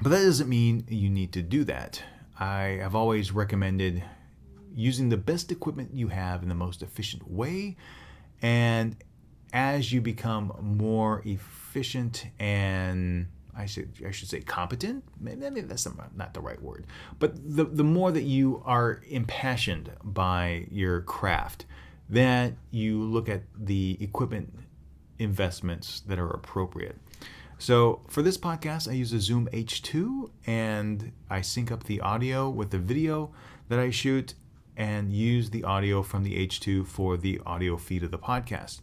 But that doesn't mean you need to do that. I have always recommended using the best equipment you have in the most efficient way, and as you become more efficient and I should say competent. Maybe that's not the right word. But the more that you are impassioned by your craft, that you look at the equipment investments that are appropriate. So for this podcast, I use a Zoom H2, and I sync up the audio with the video that I shoot and use the audio from the H2 for the audio feed of the podcast.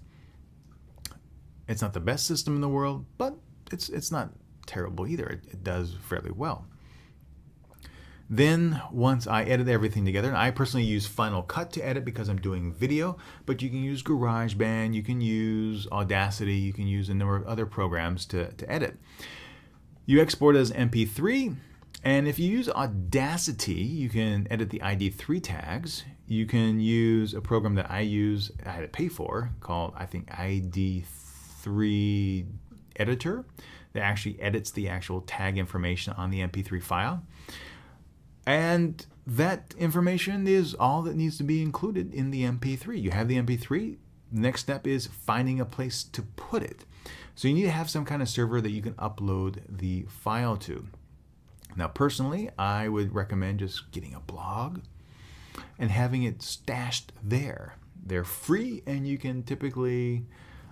It's not the best system in the world, but it's not terrible either. It does fairly well. Then once I edit everything together, and I personally use Final Cut to edit because I'm doing video, but you can use GarageBand, you can use Audacity, you can use a number of other programs to edit. You export as MP3, and if you use Audacity, you can edit the ID3 tags. You can use a program that I had to pay for, called, I think, ID3 Editor, that actually edits the actual tag information on the MP3 file. And that information is all that needs to be included in the MP3. You have the MP3. The next step is finding a place to put it. So you need to have some kind of server that you can upload the file to. Now, personally, I would recommend just getting a blog and having it stashed there. They're free, and you can typically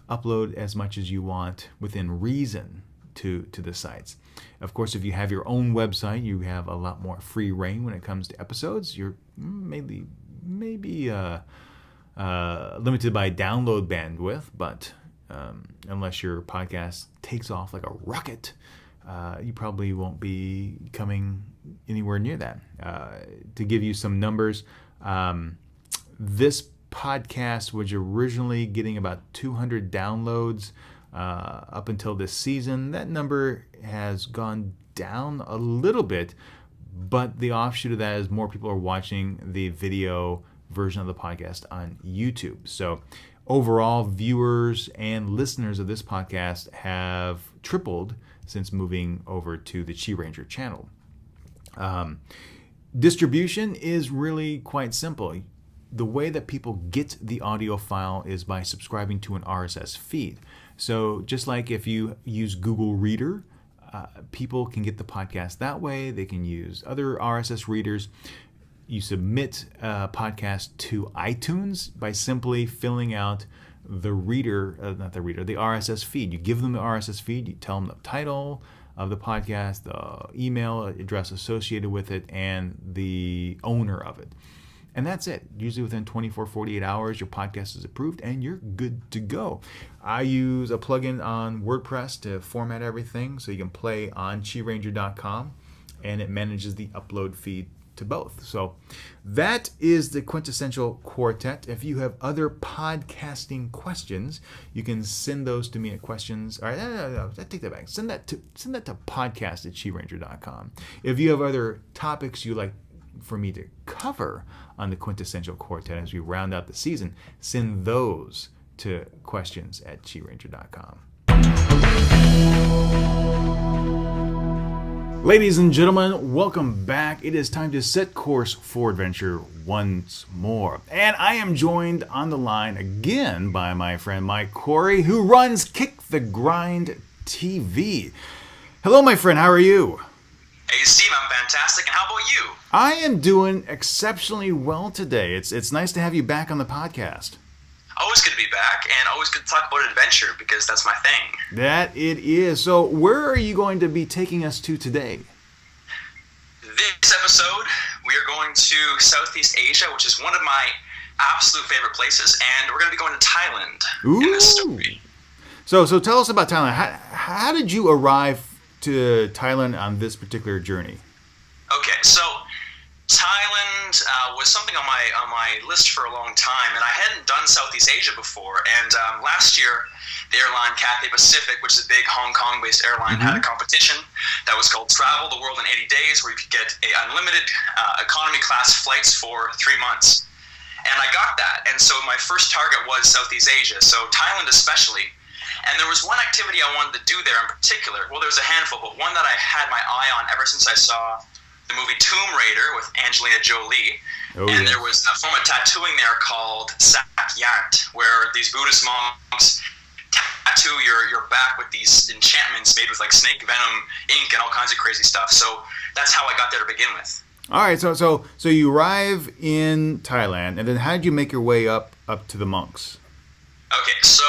upload as much as you want within reason to the sites. Of course, if you have your own website, you have a lot more free reign when it comes to episodes. You're maybe limited by download bandwidth, but unless your podcast takes off like a rocket, you probably won't be coming anywhere near that. To give you some numbers, this podcast was originally getting about 200 downloads up until this season. That number has gone down a little bit, but the offshoot of that is more people are watching the video version of the podcast on YouTube. So overall, viewers and listeners of this podcast have tripled since moving over to the QiRanger channel. Distribution is really quite simple. The way that people get the audio file is by subscribing to an RSS feed. So just like if you use Google Reader, people can get the podcast that way. They can use other RSS readers. You submit a podcast to iTunes by simply filling out the RSS feed. You give them the RSS feed, you tell them the title of the podcast, the email address associated with it, and the owner of it. And that's it. Usually within 24, 48 hours, your podcast is approved and you're good to go. I use a plugin on WordPress to format everything so you can play on QiRanger.com, and it manages the upload feed to both. So that is the Quintessential Quartette. If you have other podcasting questions, you can send those to me at questions. All right, no, I take that back. Send that to podcast@QiRanger.com. If you have other topics you like for me to cover on the Quintessential Quartette as we round out the season, send those to questions@QiRanger.com. Ladies and gentlemen, welcome back. It is time to set course for adventure once more. And I am joined on the line again by my friend Mike Corey, who runs Kick the Grind TV. Hello, my friend. How are you? Hey, Steve, I'm fantastic. And how about you? I am doing exceptionally well today. It's nice to have you back on the podcast. Always good to be back, and always good to talk about adventure, because that's my thing. That it is. So where are you going to be taking us to today? This episode, we are going to Southeast Asia, which is one of my absolute favorite places, and we're going to be going to Thailand in this story. So tell us about Thailand. How did you arrive to Thailand on this particular journey? Okay, so Thailand was something on my list for a long time, and I hadn't done Southeast Asia before. And last year, the airline Cathay Pacific, which is a big Hong Kong-based airline, had a competition that was called Travel the World in 80 Days, where you could get unlimited economy class flights for 3 months. And I got that. And so my first target was Southeast Asia, so Thailand especially. And there was one activity I wanted to do there in particular. Well, there was a handful, but one that I had my eye on ever since I saw the movie Tomb Raider with Angelina Jolie. And there was a form of tattooing there called Sakyant, where these Buddhist monks tattoo your back with these enchantments made with like snake venom ink and all kinds of crazy stuff. So that's how I got there to begin with. All right, so you arrive in Thailand, and then how did you make your way up to the monks? Okay, so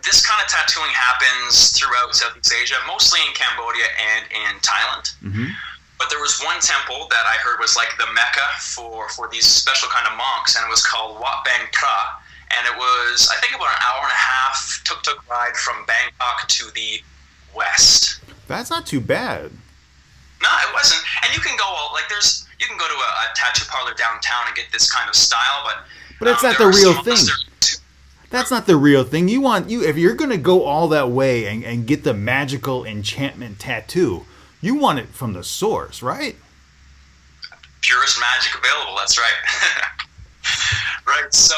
this kind of tattooing happens throughout Southeast Asia, mostly in Cambodia and in Thailand. Mm-hmm. But there was one temple that I heard was like the Mecca for these special kind of monks, and it was called Wat Bang Pra. And it was, I think, about an hour and a half tuk-tuk ride from Bangkok to the west. That's not too bad. No, it wasn't. And you can go all, like, there's you can go to a tattoo parlor downtown and get this kind of style, but it's not the real thing. That's not the real thing. If you're going to go all that way and get the magical enchantment tattoo, you want it from the source, right? Purest magic available. That's right. Right. So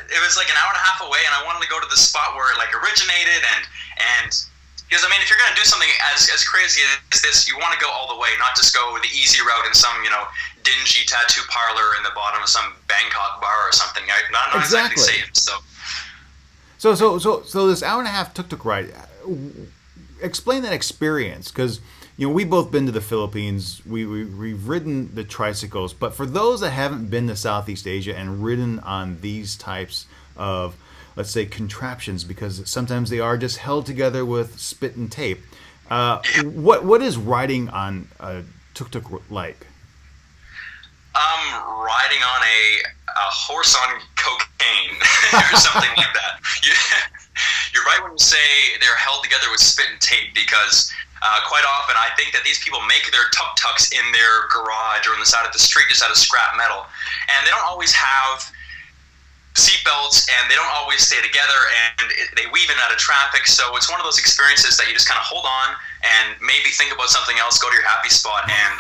it was like an hour and a half away, and I wanted to go to the spot where it like originated, and because I mean, if you're going to do something as crazy as this, you want to go all the way, not just go the easy route in some dingy tattoo parlor in the bottom of some Bangkok bar or something. Not exactly safe. So this hour and a half tuk-tuk ride, explain that experience, because we've both been to the Philippines, we've ridden the tricycles, but for those that haven't been to Southeast Asia and ridden on these types of, let's say, contraptions, because sometimes they are just held together with spit and tape, what is riding on a tuk-tuk like? Riding on a horse on cocaine or something like that. You're right when you say they're held together with spit and tape, because quite often I think that these people make their tuk-tuks in their garage or on the side of the street just out of scrap metal, and they don't always have seatbelts, and they don't always stay together, and they weave in and out of traffic. So it's one of those experiences that you just kind of hold on and maybe think about something else, go to your happy spot, and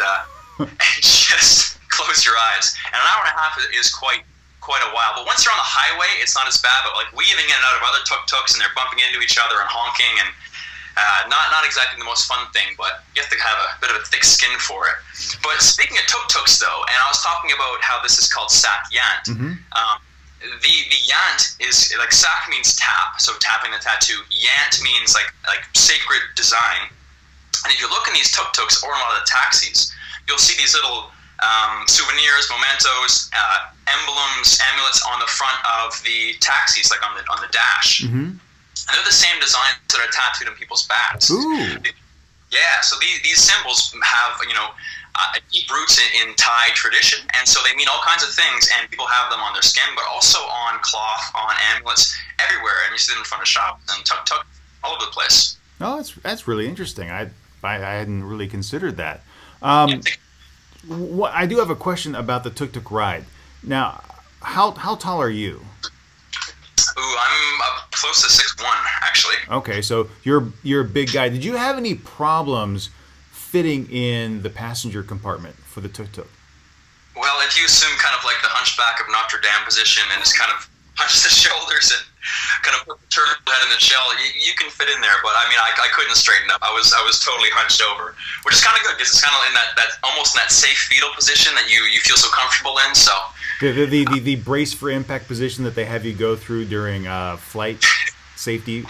just close your eyes. And an hour and a half is quite a while. But once you're on the highway, it's not as bad. But like weaving in and out of other tuk-tuks, and they're bumping into each other and honking, and not exactly the most fun thing. But you have to have a bit of a thick skin for it. But speaking of tuk-tuks, though, and I was talking about how this is called sak yant. Mm-hmm. The yant is like, sak means tap, so tapping the tattoo. Yant means like sacred design. And if you look in these tuk-tuks or in a lot of the taxis, you'll see these little souvenirs, mementos, emblems, amulets on the front of the taxis, like on the dash. Mm-hmm. And they're the same designs that are tattooed on people's backs. Ooh. Yeah, so these symbols have deep roots in Thai tradition, and so they mean all kinds of things, and people have them on their skin, but also on cloth, on amulets, everywhere, and you see them in front of shops and tuk-tuk all over the place. Oh, that's really interesting. I hadn't really considered that. I do have a question about the tuk-tuk ride. Now, how tall are you? Ooh, I'm up close to 6'1", actually. Okay, so you're a big guy. Did you have any problems fitting in the passenger compartment for the tuk-tuk? Well, if you assume kind of like the hunchback of Notre Dame position and just kind of hunch the shoulders and kind of put the turtle head in the shell, you can fit in there. But I mean, I couldn't straighten up. I was totally hunched over, which is kind of good because it's kind of in that almost in that safe fetal position that you feel so comfortable in. So the brace for impact position that they have you go through during flight safety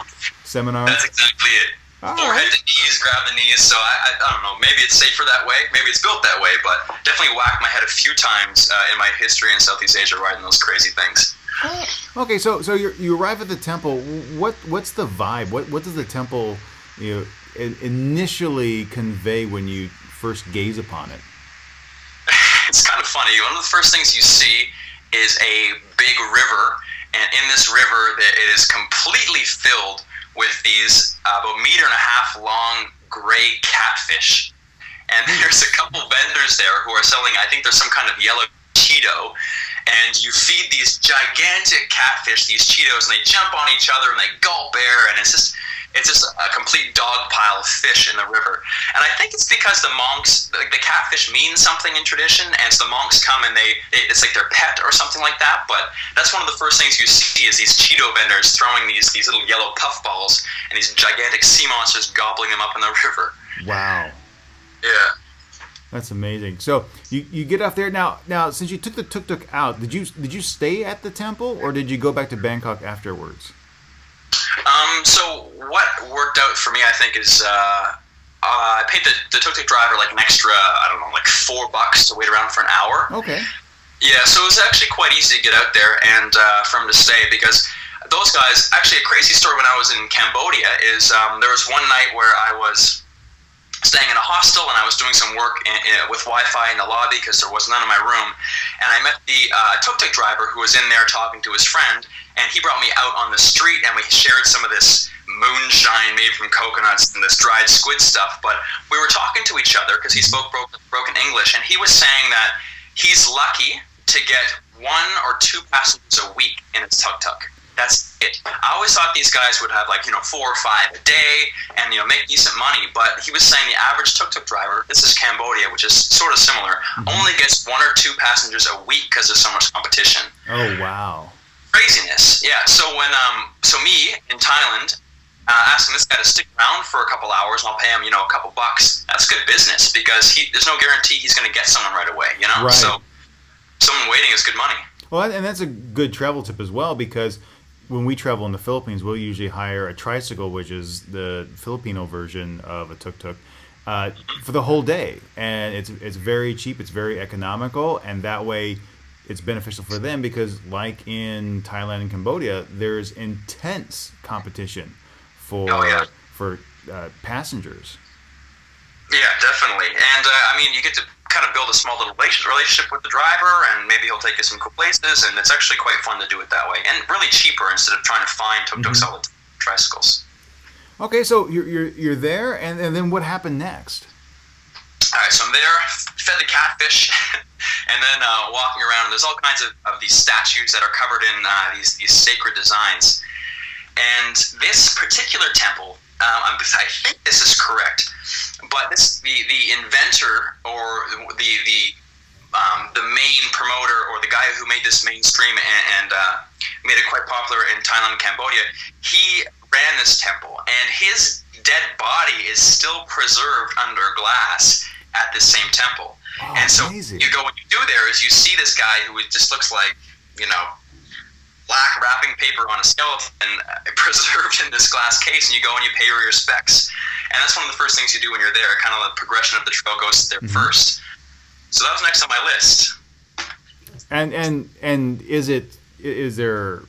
seminars. That's exactly it. Forehead to knees, grab the knees. So I don't know. Maybe it's safer that way. Maybe it's built that way. But definitely whacked my head a few times in my history in Southeast Asia riding those crazy things. Okay, so you arrive at the temple. What's the vibe? What does the temple initially convey when you first gaze upon it? It's kind of funny. One of the first things you see is a big river, and in this river, it is completely filled with these about 1.5 meters long gray catfish. And there's a couple vendors there who are selling, I think there's some kind of yellow Cheeto, and you feed these gigantic catfish these Cheetos, and they jump on each other and they gulp air, and it's just a complete dog pile of fish in the river. And I think it's because the monks, the catfish means something in tradition, and so the monks come and it's like their pet or something like that. But that's one of the first things you see is these Cheeto vendors throwing these little yellow puff balls and these gigantic sea monsters gobbling them up in the river. Wow. Yeah. That's amazing. So you get off there now. Since you took the tuk-tuk out, did you stay at the temple or did you go back to Bangkok afterwards? So what worked out for me, I think, is I paid the tuk-tuk driver like an extra, I don't know, like $4 to wait around for an hour. Okay. Yeah, so it was actually quite easy to get out there and for him to stay, because those guys, actually a crazy story when I was in Cambodia is there was one night where I was staying in a hostel, and I was doing some work with Wi-Fi in the lobby because there was none in my room. And I met the tuk-tuk driver who was in there talking to his friend, and he brought me out on the street, and we shared some of this moonshine made from coconuts and this dried squid stuff. But we were talking to each other because he spoke broken English, and he was saying that he's lucky to get 1 or 2 passengers a week in his tuk-tuk. That's it. I always thought these guys would have 4 or 5 a day and make decent money, but he was saying the average tuk-tuk driver, this is Cambodia, which is sort of similar, only gets 1 or 2 passengers a week because there's so much competition. Oh, wow. Craziness. Yeah. So when me in Thailand asking this guy to stick around for a couple hours and I'll pay him a couple bucks, that's good business because there's no guarantee he's going to get someone right away. Right. So someone waiting is good money. Well, and that's a good travel tip as well, because when we travel in the Philippines, we'll usually hire a tricycle, which is the Filipino version of a tuk-tuk, for the whole day. And it's very cheap, it's very economical, and that way it's beneficial for them because, like in Thailand and Cambodia, there's intense competition for passengers. Yeah, definitely. And, you get to kind of build a small little relationship with the driver, and maybe he'll take you some cool places, and it's actually quite fun to do it that way, and really cheaper instead of trying to find tuk-tuks all the time, tricycles. Okay, so you're there, and then what happened next? All right, so I'm there, fed the catfish, and then walking around, and there's all kinds of these statues that are covered in these sacred designs. And this particular temple, I think this is correct, but the inventor or the main promoter or the guy who made this mainstream and made it quite popular in Thailand and Cambodia, he ran this temple, and his dead body is still preserved under glass at this same temple. Oh, and so amazing. what you do there is you see this guy who just looks like black wrapping paper on a skeleton preserved in this glass case, and you go and you pay your respects. And that's one of the first things you do when you're there. Kind of the progression of the trail goes there first. So that was next on my list. And is there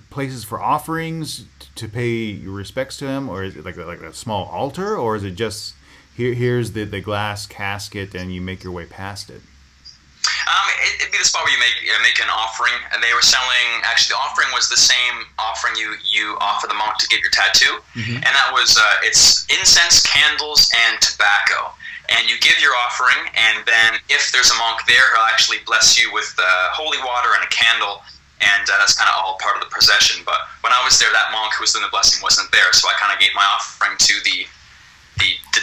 places for offerings to pay your respects to him, or is it like a small altar, or is it just here's the glass casket and you make your way past it? It'd be the spot where you make an offering, and they were selling. Actually, the offering was the same offering you offer the monk to get your tattoo, and that was it's incense, candles, and tobacco. And you give your offering, and then if there's a monk there, he'll actually bless you with holy water and a candle, and that's kind of all part of the procession. But when I was there, that monk who was doing the blessing wasn't there, so I kind of gave my offering to the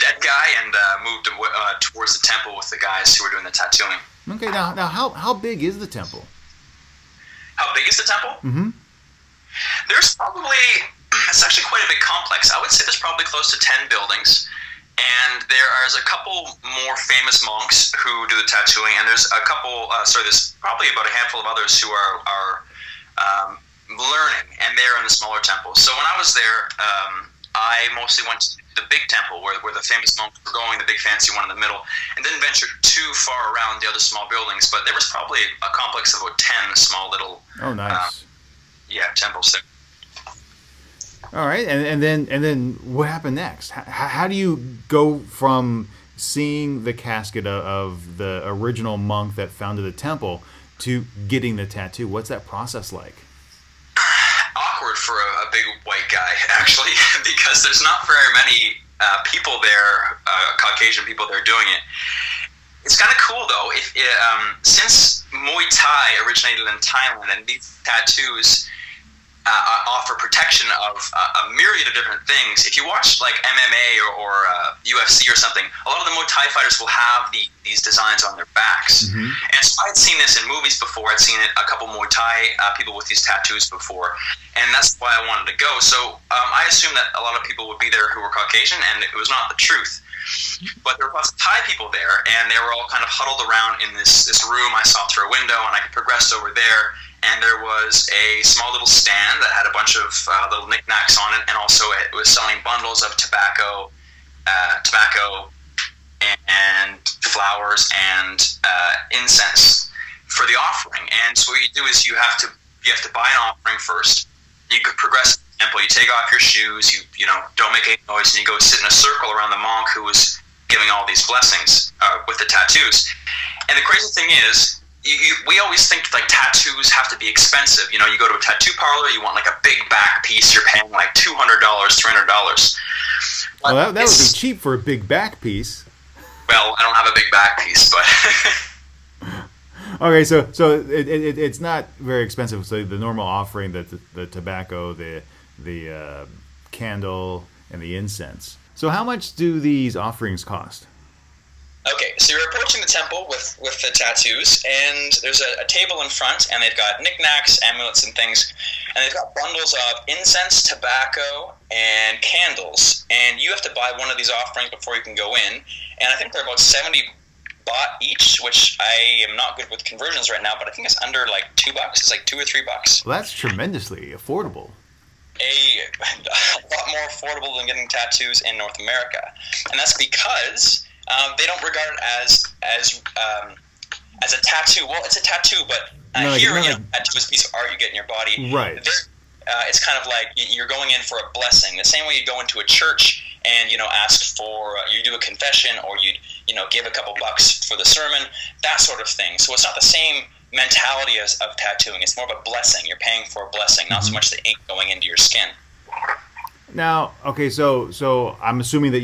dead guy and moved towards the temple with the guys who were doing the tattooing. Okay, now how big is the temple? How big is the temple? Mm-hmm. There's probably, it's actually quite a big complex. I would say there's probably close to 10 buildings. And there's a couple more famous monks who do the tattooing, and there's a couple, there's probably about a handful of others who are learning, and they're in the smaller temples. So when I was there, I mostly went to the big temple where the famous monks were going, the big fancy one in the middle, and didn't venture too far around the other small buildings. But there was probably a complex of about 10 small little temples there. All right, and then what happened next? How do you go from seeing the casket of the original monk that founded the temple to getting the tattoo? What's that process like? Awkward for a big white guy, actually, because there's not very many people there, Caucasian people there doing it. It's kind of cool, though. Since Muay Thai originated in Thailand, and these tattoos offer protection of a myriad of different things. If you watch like MMA or UFC or something, a lot of the Muay Thai fighters will have these designs on their backs. Mm-hmm. And so I'd seen this in movies before. I'd seen a couple Muay Thai people with these tattoos before, and that's why I wanted to go. So I assumed that a lot of people would be there who were Caucasian, and it was not the truth. But there were lots of Thai people there, and they were all kind of huddled around in this room I saw through a window, and I progressed over there. And there was a small little stand that had a bunch of little knickknacks on it, and also it was selling bundles of tobacco and flowers and incense for the offering. And so what you do is you have to buy an offering first. You could progress to the temple. You take off your shoes. You don't make any noise, and you go sit in a circle around the monk who was giving all these blessings with the tattoos. And the crazy thing is, we always think like tattoos have to be expensive. You know, you go to a tattoo parlor, you want like a big back piece, you're paying like $200, $300. Well, that would be cheap for a big back piece. Well, I don't have a big back piece, but okay, so it's not very expensive. So the normal offering, the tobacco, the candle, and the incense. So how much do these offerings cost? Okay, so you're approaching the temple with the tattoos, and there's a table in front, and they've got knickknacks, amulets, and things, and they've got bundles of incense, tobacco, and candles, and you have to buy one of these offerings before you can go in, and I think they're about 70 baht each, which I am not good with conversions right now, but I think it's under like $2. It's like $2 or $3. Well, that's tremendously affordable. A lot more affordable than getting tattoos in North America, and that's because they don't regard it as a tattoo. Well, it's a tattoo, but tattoo is a piece of art you get in your body. Right. It's kind of like you're going in for a blessing. The same way you go into a church and ask for you do a confession, or you give a couple bucks for the sermon, that sort of thing. So it's not the same mentality of tattooing. It's more of a blessing. You're paying for a blessing, not so much the ink going into your skin. Now, okay, so I'm assuming that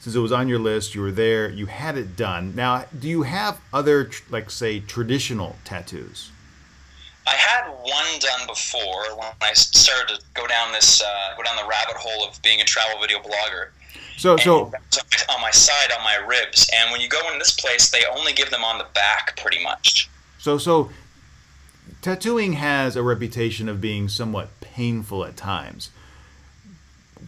since it was on your list, you were there, you had it done. Now, do you have other, like, say, traditional tattoos? I had one done before when I started to go down the rabbit hole of being a travel video blogger. So on my side, on my ribs, and when you go in this place, they only give them on the back, pretty much. So tattooing has a reputation of being somewhat painful at times.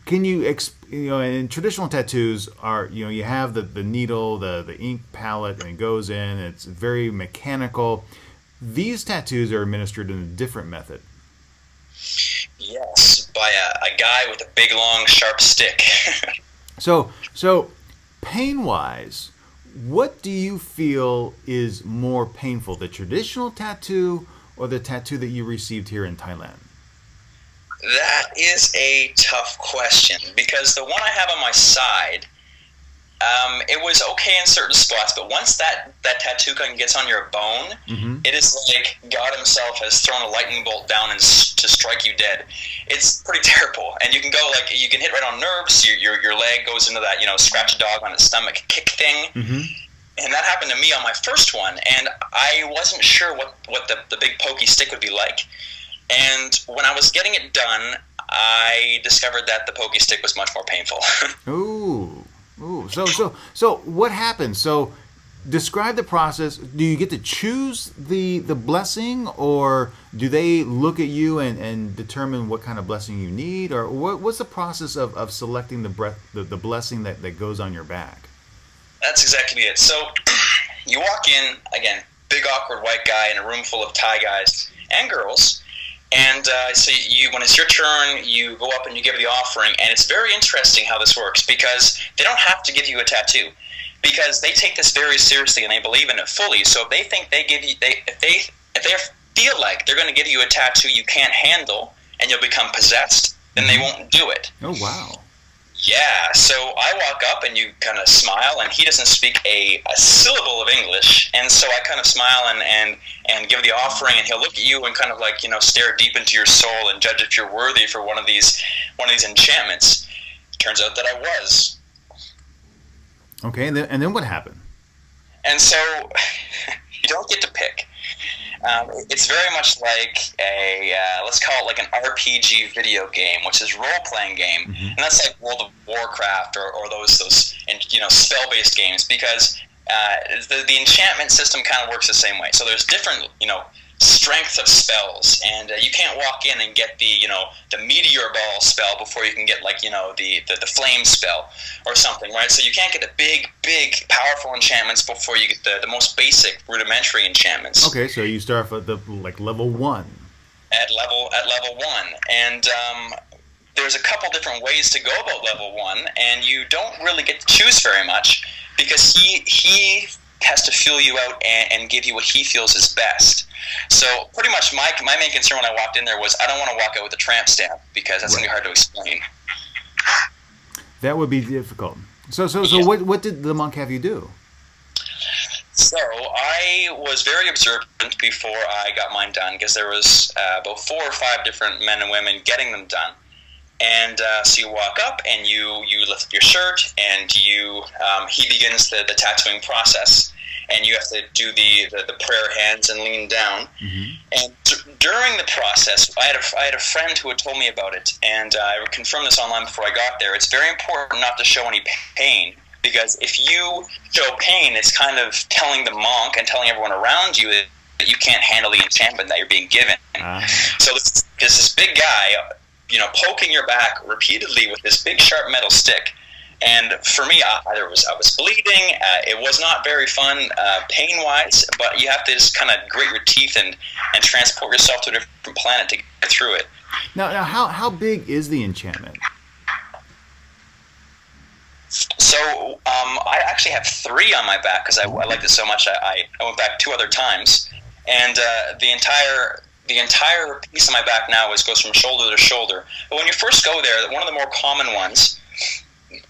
Can you, and traditional tattoos are, you have the needle, the ink palette, and it goes in. It's very mechanical. These tattoos are administered in a different method. Yes, by a guy with a big, long, sharp stick. So pain-wise, what do you feel is more painful, the traditional tattoo or the tattoo that you received here in Thailand? That is a tough question, because the one I have on my side, it was okay in certain spots, but once that tattoo gun gets on your bone, it is like God himself has thrown a lightning bolt down and to strike you dead. It's pretty terrible, and you can hit right on nerves. Your leg goes into that scratch a dog on its stomach kick thing, and that happened to me on my first one, and I wasn't sure what the big pokey stick would be like. And when I was getting it done, I discovered that the pokey stick was much more painful. Ooh. So what happens? So describe the process. Do you get to choose the blessing, or do they look at you and determine what kind of blessing you need, or what's the process of selecting the blessing that goes on your back? That's exactly it. So you walk in, again, big awkward white guy in a room full of Thai guys and girls. And so when it's your turn, you go up and you give the offering, and it's very interesting how this works, because they don't have to give you a tattoo, because they take this very seriously and they believe in it fully. So if they think if they feel like they're going to give you a tattoo you can't handle and you'll become possessed, then they won't do it. Oh wow! Yeah, so I walk up and you kind of smile, and he doesn't speak a syllable of English, and so I kind of smile and give the offering, and he'll look at you and kind of like stare deep into your soul and judge if you're worthy for one of these enchantments. Turns out that I was. Okay, and then what happened? And so you don't get to pick. It's very much like let's call it like an RPG video game, which is role-playing game, and that's like World of Warcraft or those spell-based games, because the enchantment system kind of works the same way. So there's different strength of spells, and you can't walk in and get the meteor ball spell before you can get the flame spell or something, right? So you can't get the big powerful enchantments before you get the most basic rudimentary enchantments. Okay, so you start at level 1. At level 1, and there's a couple different ways to go about level 1, and you don't really get to choose very much, because he has to fill you out and give you what he feels is best. So pretty much my main concern when I walked in there was I don't want to walk out with a tramp stamp, because that's going to be hard to explain. That would be difficult. So Yeah. what did the monk have you do? So I was very observant before I got mine done, because there was about 4 or 5 different men and women getting them done. And so you walk up and you lift up your shirt, and he begins the tattooing process, and you have to do the prayer hands and lean down. Mm-hmm. And during the process, I had a friend who had told me about it, and I confirmed this online before I got there. It's very important not to show any pain, because if you show pain, it's kind of telling the monk and telling everyone around you that you can't handle the enchantment that you're being given. So there's this big guy, poking your back repeatedly with this big sharp metal stick. And for me, I was bleeding. It was not very fun pain-wise, but you have to just kind of grit your teeth and transport yourself to a different planet to get through it. Now how big is the enchantment? So I actually have 3 on my back, because I liked it so much. I went back 2 other times, and the entire piece of my back now goes from shoulder to shoulder. But when you first go there, one of the more common ones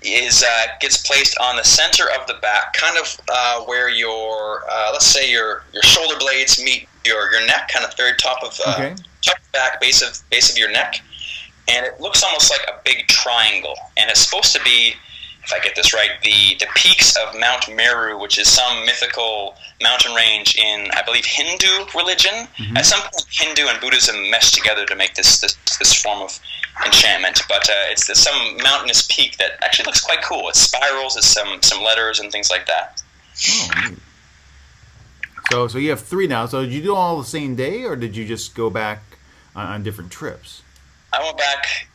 is gets placed on the center of the back, kind of where your let's say your shoulder blades meet your neck, kind of very top of top of the back, base of your neck, and it looks almost like a big triangle, and it's supposed to be, if I get this right, the peaks of Mount Meru, which is some mythical mountain range in, I believe, Hindu religion. Mm-hmm. At some point, Hindu and Buddhism meshed together to make this form of enchantment. But it's some mountainous peak that actually looks quite cool. It spirals, it's some letters and things like that. Oh, so you have 3 now. So did you do all the same day, or did you just go back on different trips? I went back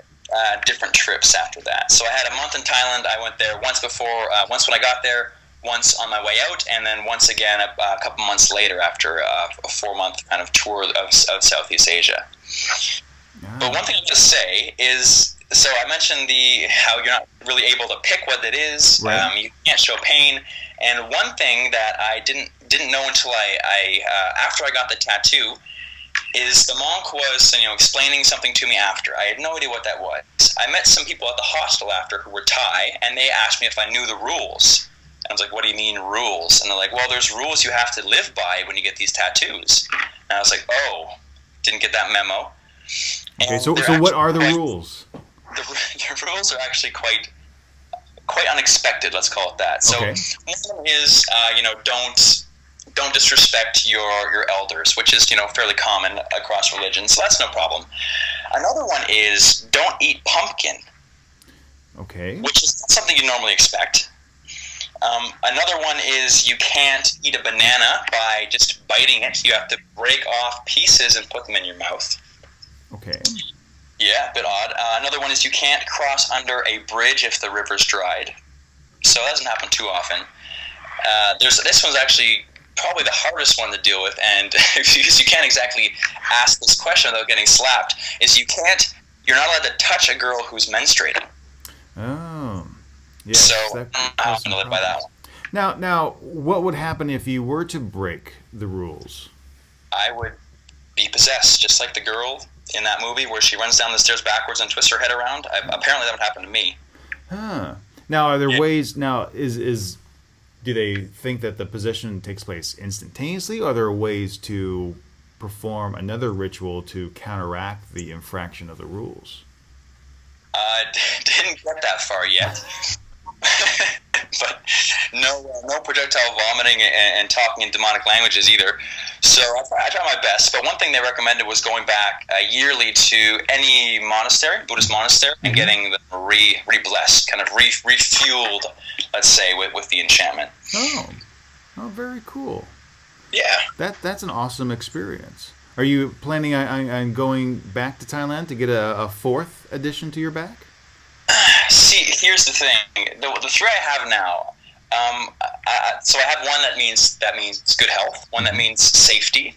different trips after that. So I had a month in Thailand. I went there once when I got there, once on my way out, and then once again a couple months later after a 4-month kind of tour of Southeast Asia. But one thing I have to say is, so I mentioned how you're not really able to pick what it is. Right. You can't show pain. And one thing that I didn't know until I after I got the tattoo is the monk was explaining something to me after. I had no idea what that was. I met some people at the hostel after who were Thai, and they asked me if I knew the rules. And I was like, what do you mean rules? And they're like, well, there's rules you have to live by when you get these tattoos. And I was like, oh, didn't get that memo. Okay, so what are the rules? The rules are actually quite unexpected, let's call it that. So one of them is, don't disrespect your elders, which is fairly common across religions, so that's no problem. Another one is don't eat pumpkin, which is not something you normally expect. Another one is you can't eat a banana by just biting it. You have to break off pieces and put them in your mouth. Yeah, a bit odd. Another one is you can't cross under a bridge if the river's dried. So that doesn't happen too often. This one's actually probably the hardest one to deal with, and because you can't exactly ask this question without getting slapped, is you're not allowed to touch a girl who's menstruating. Oh, yeah. So I have to live by that one. Now, what would happen if you were to break the rules? I would be possessed, just like the girl in that movie where she runs down the stairs backwards and twists her head around. Apparently that would happen to me. Now, are there ways? Now, do they think that the possession takes place instantaneously, or are there ways to perform another ritual to counteract the infraction of the rules? Didn't get that far yet. But no projectile vomiting and talking in demonic languages either. So I tried my best. But one thing they recommended was going back yearly to any monastery, Buddhist monastery, and getting them re-blessed, kind of refueled, let's say, with the enchantment. Oh, very cool. Yeah. That's an awesome experience. Are you planning on going back to Thailand to get a 4th addition to your back? See, here's the thing. The 3 I have now, so I have one that means good health, one that means safety,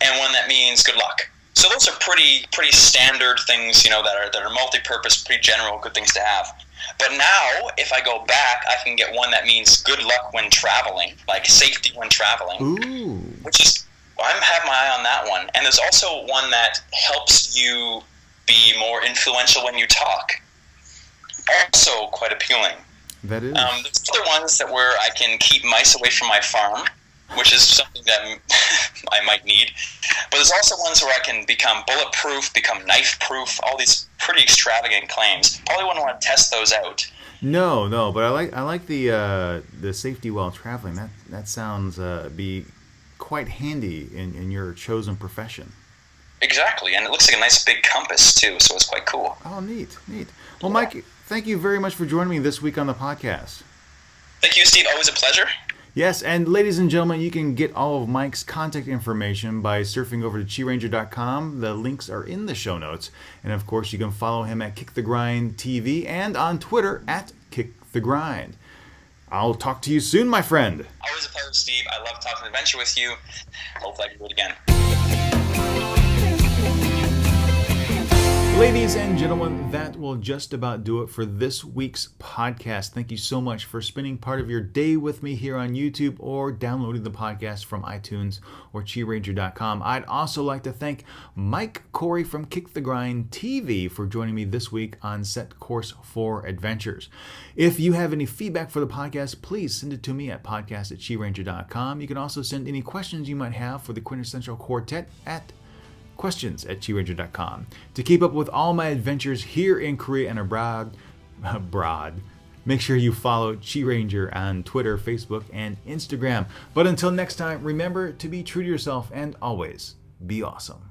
and one that means good luck. So those are pretty standard things, that are multi-purpose, pretty general, good things to have. But now, if I go back, I can get one that means good luck when traveling, like safety when traveling. Ooh. Which is, I have my eye on that one. And there's also one that helps you be more influential when you talk. Also quite appealing. That is. There's other ones where I can keep mice away from my farm. which is something that I might need. But there's also ones where I can become bulletproof, become knife-proof, all these pretty extravagant claims. Probably wouldn't want to test those out. No, but I like the safety while traveling. That sounds be quite handy in your chosen profession. Exactly, and it looks like a nice big compass too, so it's quite cool. Oh, neat. Well, Mike, thank you very much for joining me this week on the podcast. Thank you, Steve. Always a pleasure. Yes, and ladies and gentlemen, you can get all of Mike's contact information by surfing over to QiRanger.com. The links are in the show notes. And of course, you can follow him at Kick the Grind TV and on Twitter at Kick the Grind. I'll talk to you soon, my friend. Always a pleasure, Steve. I love talking adventure with you. Hopefully I can do it again. Ladies and gentlemen, that will just about do it for this week's podcast. Thank you so much for spending part of your day with me here on YouTube or downloading the podcast from iTunes or QiRanger.com. I'd also like to thank Mike Corey from Kick the Grind TV for joining me this week on Set Course for Adventures. If you have any feedback for the podcast, please send it to me at podcast@QiRanger.com. You can also send any questions you might have for the Quintessential Quartette at questions@QiRanger.com. To keep up with all my adventures here in Korea and abroad, make sure you follow QiRanger on Twitter, Facebook, and Instagram. But until next time, remember to be true to yourself and always be awesome.